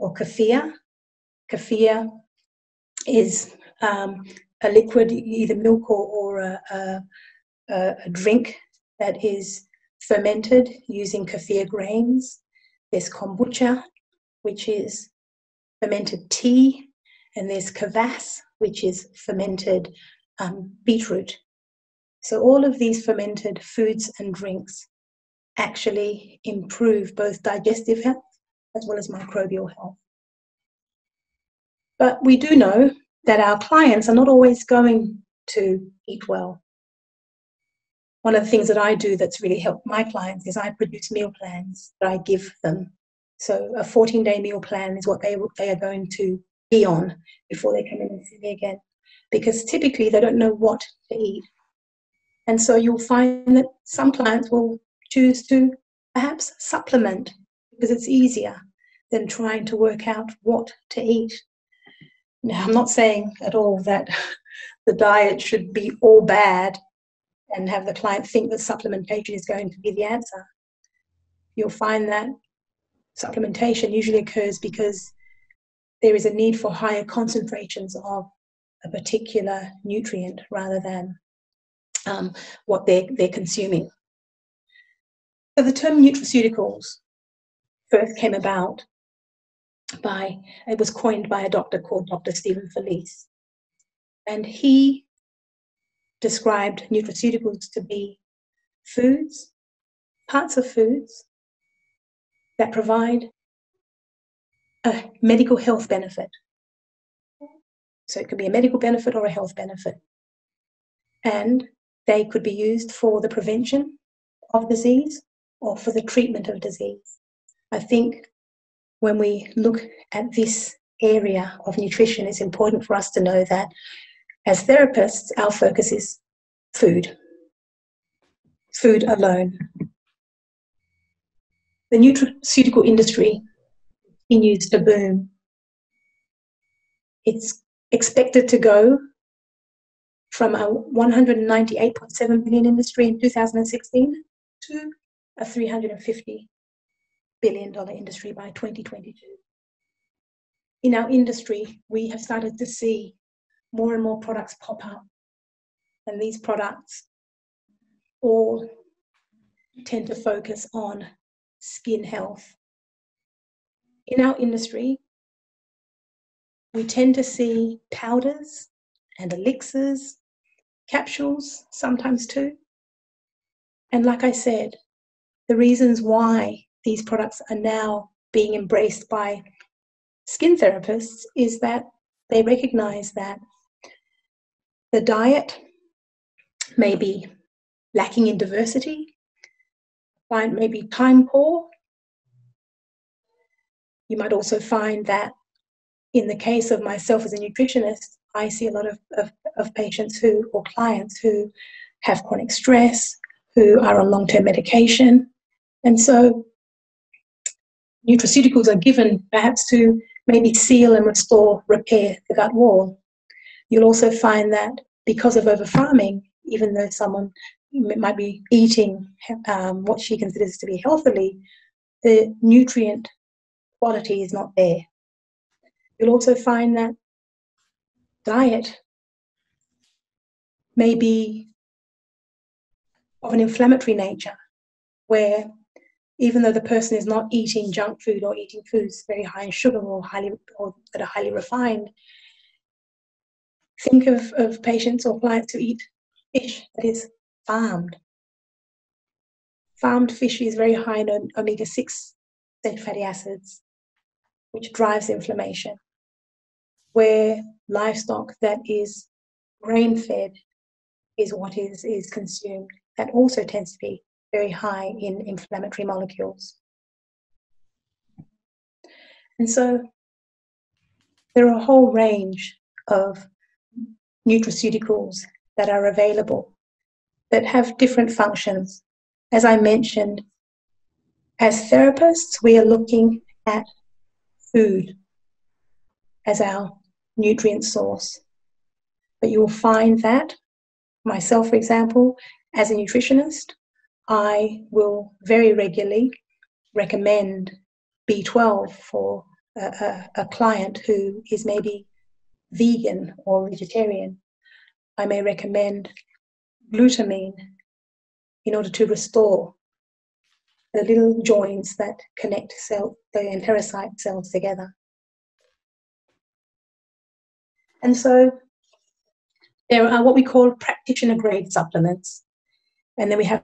or kefir. Kefir is a liquid, either milk or a drink that is fermented using kefir grains. There's kombucha, which is fermented tea, and there's kvass, which is fermented beetroot. So all of these fermented foods and drinks actually improve both digestive health as well as microbial health. But we do know that our clients are not always going to eat well. One of the things that I do that's really helped my clients is I produce meal plans that I give them. So a 14-day meal plan is what they are going to be on before they come in and see me again, because typically they don't know what to eat. And so you'll find that some clients will choose to perhaps supplement because it's easier than trying to work out what to eat. Now, I'm not saying at all that the diet should be all bad and have the client think that supplementation is going to be the answer. You'll find that supplementation usually occurs because there is a need for higher concentrations of a particular nutrient rather than what they're consuming. So the term nutraceuticals first came about it was coined by a doctor called Dr. Stephen Felice. And he described nutraceuticals to be foods, parts of foods that provide a medical health benefit. So it could be a medical benefit or a health benefit. And they could be used for the prevention of disease or for the treatment of disease. I think when we look at this area of nutrition, it's important for us to know that as therapists, our focus is food alone. The nutraceutical industry continues to boom. It's expected to go from a $198.7 billion industry in 2016 to a $350 billion industry by 2022. In our industry, we have started to see more and more products pop up, and these products all tend to focus on skin health. In our industry, we tend to see powders and elixirs, capsules sometimes too. And like I said, the reasons why these products are now being embraced by skin therapists is that they recognize that the diet may be lacking in diversity, client may be time poor. You might also find that in the case of myself as a nutritionist, I see a lot of patients or clients who have chronic stress, who are on long-term medication. And so nutraceuticals are given perhaps to maybe seal and repair the gut wall. You'll also find that because of over-farming, even though someone might be eating what she considers to be healthily, the nutrient quality is not there. You'll also find that diet may be of an inflammatory nature, where even though the person is not eating junk food or eating foods very high in sugar or that are highly refined, think of patients or clients who eat fish that is farmed. Farmed fish is very high in omega-6 fatty acids, which drives inflammation, where livestock that is grain-fed is what is consumed. That also tends to be very high in inflammatory molecules. And so there are a whole range of nutraceuticals that are available that have different functions. As I mentioned, as therapists, we are looking at food as our nutrient source. But you will find that, myself, for example, as a nutritionist, I will very regularly recommend B12 for a client who is maybe vegan or vegetarian, I may recommend glutamine in order to restore the little joins that connect the enterocyte cells together. And so there are what we call practitioner-grade supplements. And then we have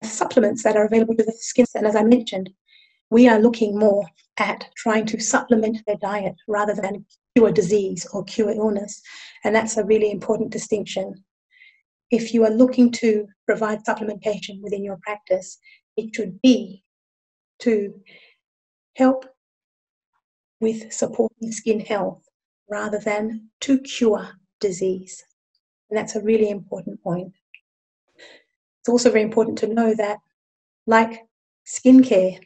supplements that are available to the skin. And as I mentioned, we are looking more at trying to supplement their diet rather than cure disease or cure illness. And that's a really important distinction. If you are looking to provide supplementation within your practice, it should be to help with supporting skin health rather than to cure disease. And that's a really important point. It's also very important to know that, like skincare,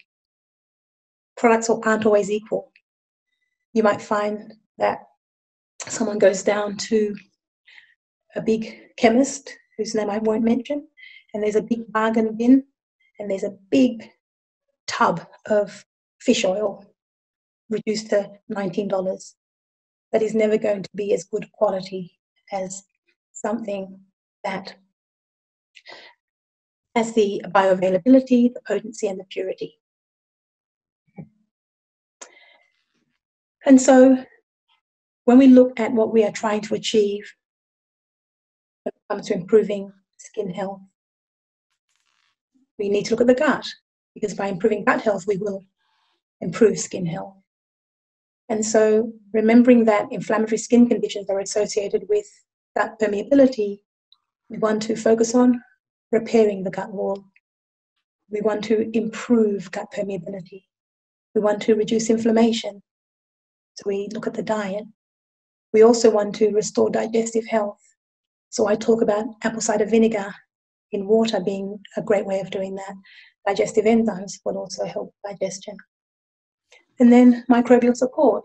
products aren't always equal. You might find that someone goes down to a big chemist, whose name I won't mention, and there's a big bargain bin, and there's a big tub of fish oil reduced to $19. That is never going to be as good quality as something that has the bioavailability, the potency, and the purity. And so when we look at what we are trying to achieve when it comes to improving skin health, we need to look at the gut, because by improving gut health, we will improve skin health. And so remembering that inflammatory skin conditions are associated with gut permeability, we want to focus on repairing the gut wall. We want to improve gut permeability. We want to reduce inflammation. So we look at the diet. We also want to restore digestive health. So I talk about apple cider vinegar in water being a great way of doing that. Digestive enzymes will also help digestion. And then microbial support.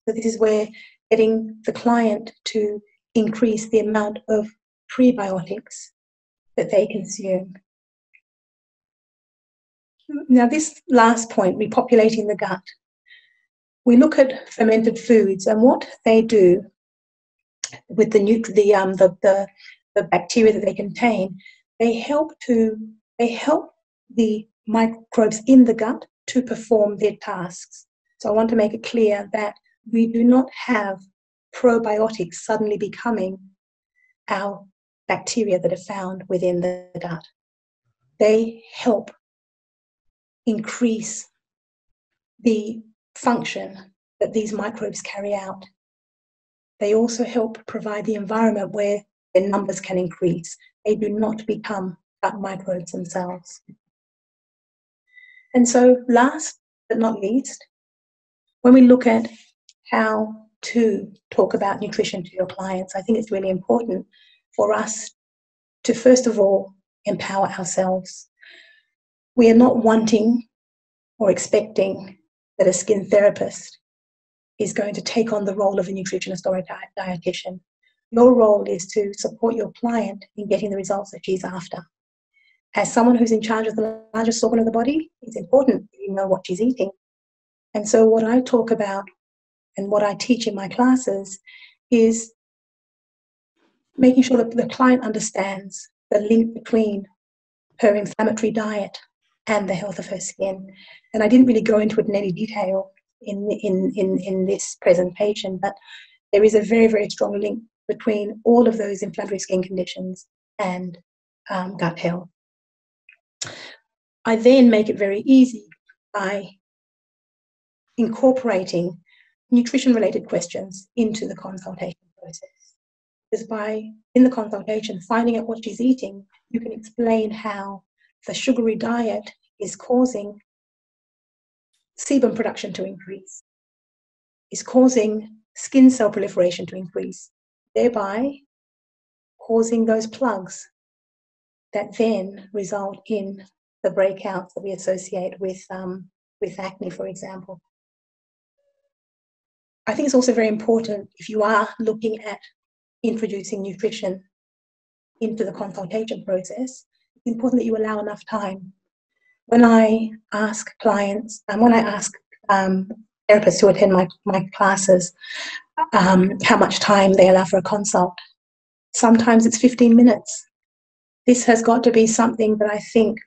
So this is where getting the client to increase the amount of prebiotics that they consume. Now this last point, repopulating the gut. We look at fermented foods and what they do with the bacteria that they contain. They help the microbes in the gut to perform their tasks. So I want to make it clear that we do not have probiotics suddenly becoming our bacteria that are found within the gut. They help increase the function that these microbes carry out. They also help provide the environment where their numbers can increase. They do not become gut microbes themselves. And so last but not least, when we look at how to talk about nutrition to your clients, I think it's really important for us to first of all empower ourselves. We are not wanting or expecting that a skin therapist is going to take on the role of a nutritionist or a dietitian. Your role is to support your client in getting the results that she's after. As someone who's in charge of the largest organ of the body, it's important that you know what she's eating. And so what I talk about and what I teach in my classes is making sure that the client understands the link between her inflammatory diet and the health of her skin. And I didn't really go into it in any detail in this presentation, but there is a very, very strong link between all of those inflammatory skin conditions and gut health. I then make it very easy by incorporating nutrition-related questions into the consultation process. Because in the consultation, finding out what she's eating, you can explain how the sugary diet is causing sebum production to increase, is causing skin cell proliferation to increase, thereby causing those plugs that then result in the breakouts that we associate with acne, for example. I think it's also very important, if you are looking at introducing nutrition into the consultation process, it's important that you allow enough time when I ask clients and when I ask therapists who attend my classes how much time they allow for a consult, sometimes it's 15 minutes. This has got to be something that I think,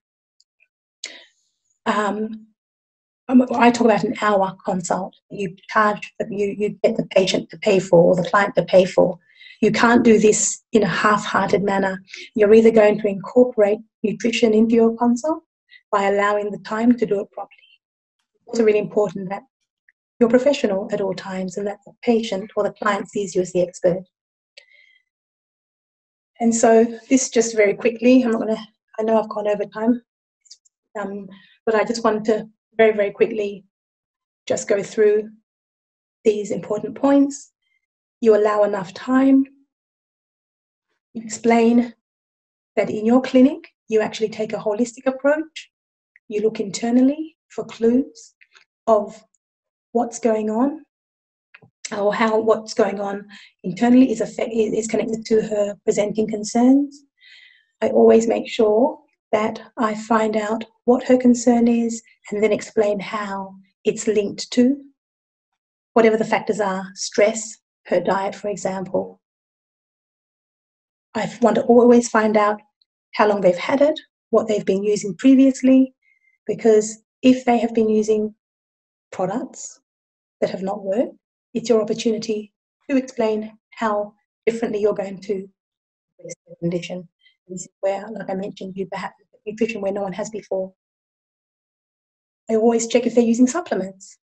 I talk about an hour consult. You charge, you get the patient to pay for, or the client to pay for. You can't do this in a half-hearted manner. You're either going to incorporate nutrition into your consult by allowing the time to do it properly. It's also really important that you're professional at all times and that the patient or the client sees you as the expert. And so this just very quickly, I know I've gone over time, but I just wanted to very, very quickly just go through these important points. You allow enough time. You explain that in your clinic, you actually take a holistic approach. You look internally for clues of what's going on, or how what's going on internally is connected to her presenting concerns. I always make sure that I find out what her concern is and then explain how it's linked to whatever the factors are, stress, her diet, for example. I want to always find out how long they've had it, what they've been using previously, because if they have been using products that have not worked, it's your opportunity to explain how differently you're going to address the condition. This is where, like I mentioned, you perhaps nutrition where no one has before. I always check if they're using supplements.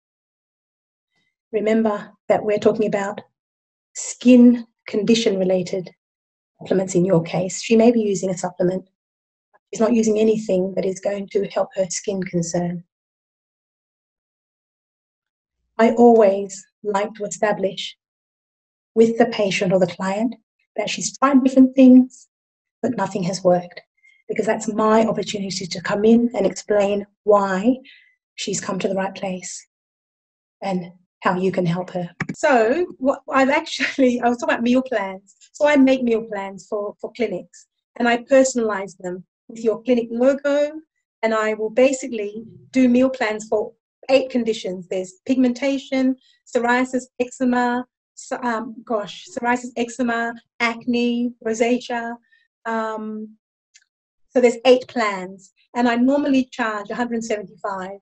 Remember that we're talking about skin condition related supplements in your case. She may be using a supplement. She's not using anything that is going to help her skin concern. I always like to establish with the patient or the client that she's tried different things, but nothing has worked, because that's my opportunity to come in and explain why she's come to the right place and how you can help her. So what I was talking about meal plans. So I make meal plans for clinics, and I personalize them with your clinic logo, and I will basically do meal plans for 8 conditions. There's pigmentation, psoriasis, eczema, acne, rosacea. So there's 8 plans, and I normally charge $175.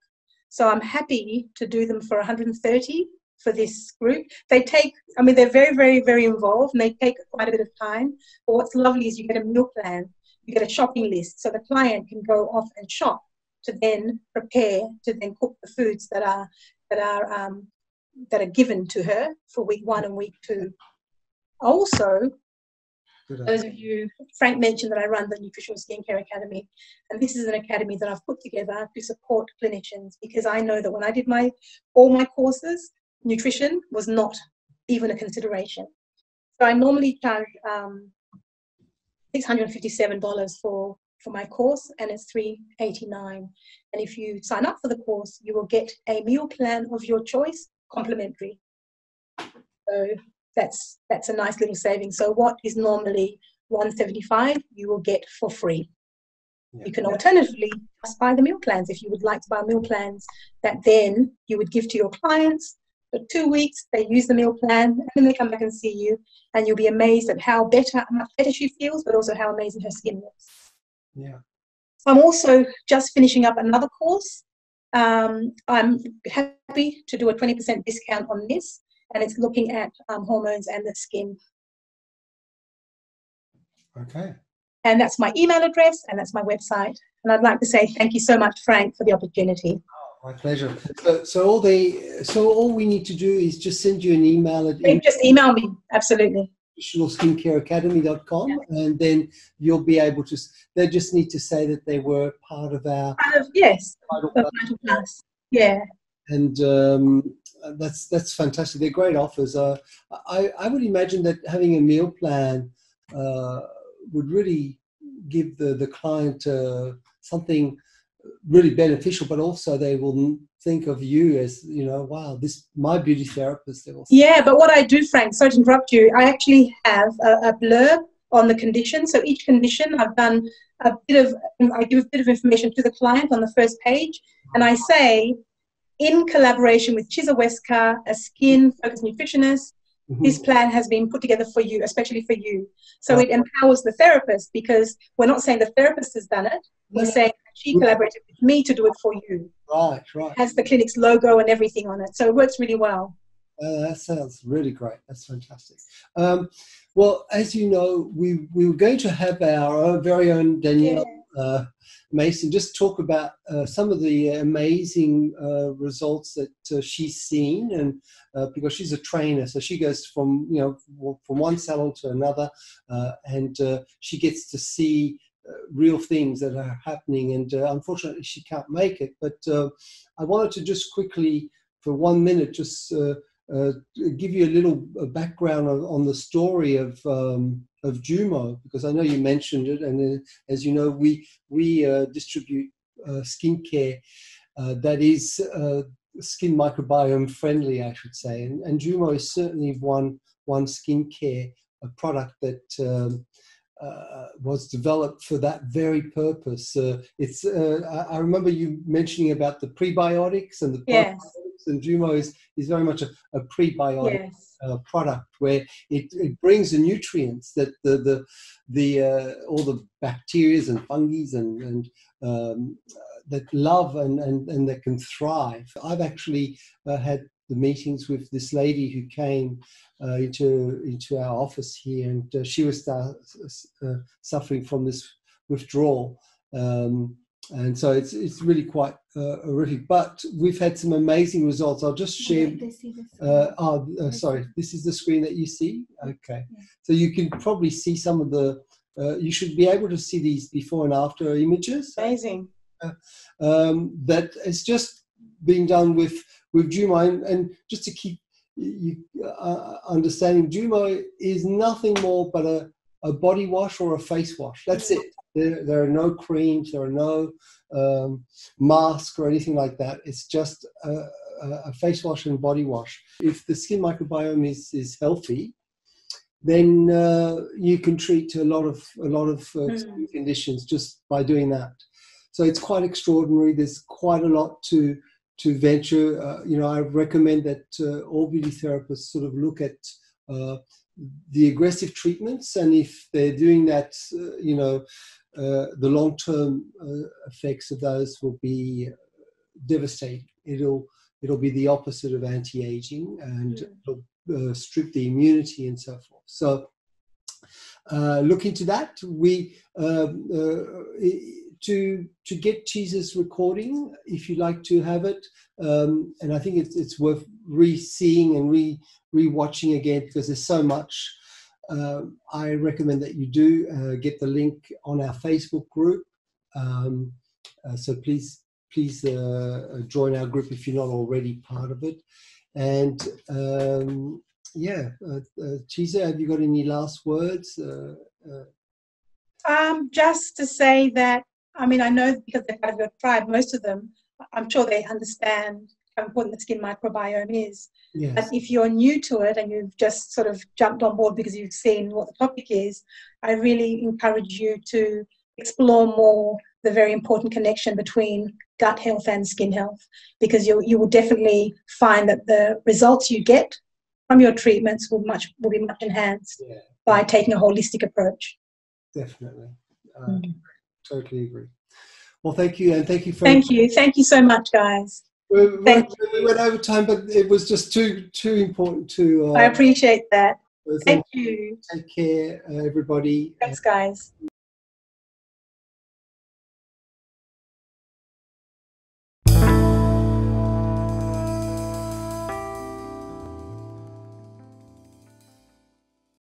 So I'm happy to do them for $130 for this group. They're very, very, very involved, and they take quite a bit of time. But what's lovely is you get a meal plan, you get a shopping list, so the client can go off and shop to then prepare, to then cook the foods that are given to her for week 1 and week 2. Also, those of you, Frank mentioned that I run the Nutritional Skincare Academy, and this is an academy that I've put together to support clinicians, because I know that when I did all my courses, nutrition was not even a consideration. So I normally charge $657 for my course, and it's $389. And if you sign up for the course, you will get a meal plan of your choice, complimentary. So that's a nice little saving. So what is normally $175, you will get for free. Yeah. You can alternatively just buy the meal plans if you would like to buy meal plans that then you would give to your clients. For 2 weeks, they use the meal plan, and then they come back and see you, and you'll be amazed at how much better she feels, but also how amazing her skin looks. Yeah. I'm also just finishing up another course. I'm happy to do a 20% discount on this, and it's looking at hormones and the skin. Okay. And that's my email address, and that's my website. And I'd like to say thank you so much, Frank, for the opportunity. My pleasure. So all we need to do is just send you an email. Just email me, absolutely. nutritionalskincareacademy.com, yeah. And then you'll be able to. They just need to say that they were part of our. Yes. Class. Yeah. And that's fantastic. They're great offers. I would imagine that having a meal plan would really give the client something really beneficial, but also they will think of you as, wow, my beauty therapist. Yeah, but what I do, Frank, sorry to interrupt you, I actually have a blurb on the condition. So each condition, I give a bit of information to the client on the first page, and I say, in collaboration with Chiza, a skin-focused nutritionist, this plan has been put together for you, especially for you. So it empowers the therapist, because we're not saying the therapist has done it. We're saying she collaborated with me to do it for you. Right. It has the clinic's logo and everything on it. So it works really well. That sounds really great. That's fantastic. Well, as you know, we were going to have our very own Danielle Mason just talk about some of the amazing results that she's seen, and because she's a trainer, so she goes from one salon to another, and she gets to see real things that are happening. And unfortunately, she can't make it. But I wanted to just quickly, for 1 minute, just give you a little background on the story of Jumo, because I know you mentioned it, and as you know, we distribute skincare that is skin microbiome friendly, I should say, and Jumo is certainly one skincare product that was developed for that very purpose. I remember you mentioning about the prebiotics and the probiotics, and Jumo is very much a prebiotic product, where it brings the nutrients that all the bacteria and fungi and that love and that can thrive. I've actually had the meetings with this lady who came into our office here, and she was suffering from this withdrawal, and so it's really quite horrific. But we've had some amazing results. I'll just share. Sorry, this is the screen that you see. Okay, so you can probably see some of the. You should be able to see these before and after images. Amazing. That it's just being done with Jumo, and just to keep you understanding, Jumo is nothing more but a body wash or a face wash. That's it. There are no creams, there are no masks or anything like that. It's just a face wash and body wash. If the skin microbiome is healthy, then you can treat a lot of skin conditions just by doing that. So it's quite extraordinary. There's quite a lot to venture. I recommend that all beauty therapists sort of look at the aggressive treatments, and if they're doing that, the long-term effects of those will be devastating. It'll be the opposite of anti-aging, and it'll strip the immunity and so forth. So look into that. We to get Chiza's recording, if you'd like to have it, and I think it's worth re-seeing and re-watching again, because there's so much. I recommend that you do get the link on our Facebook group. So please join our group if you're not already part of it. And Chiza, have you got any last words? Just to say that, I know because they're part of your tribe, most of them, I'm sure they understand how important the skin microbiome is. Yes. But if you're new to it and you've just sort of jumped on board because you've seen what the topic is, I really encourage you to explore more the very important connection between gut health and skin health, because you will definitely find that the results you get from your treatments will be much enhanced by taking a holistic approach. Definitely. Totally agree. Well, thank you, and thank you for. Thank you so much, guys. We went over time, but it was just too important to. I appreciate that. Thank you. Take care, everybody. Thanks, guys.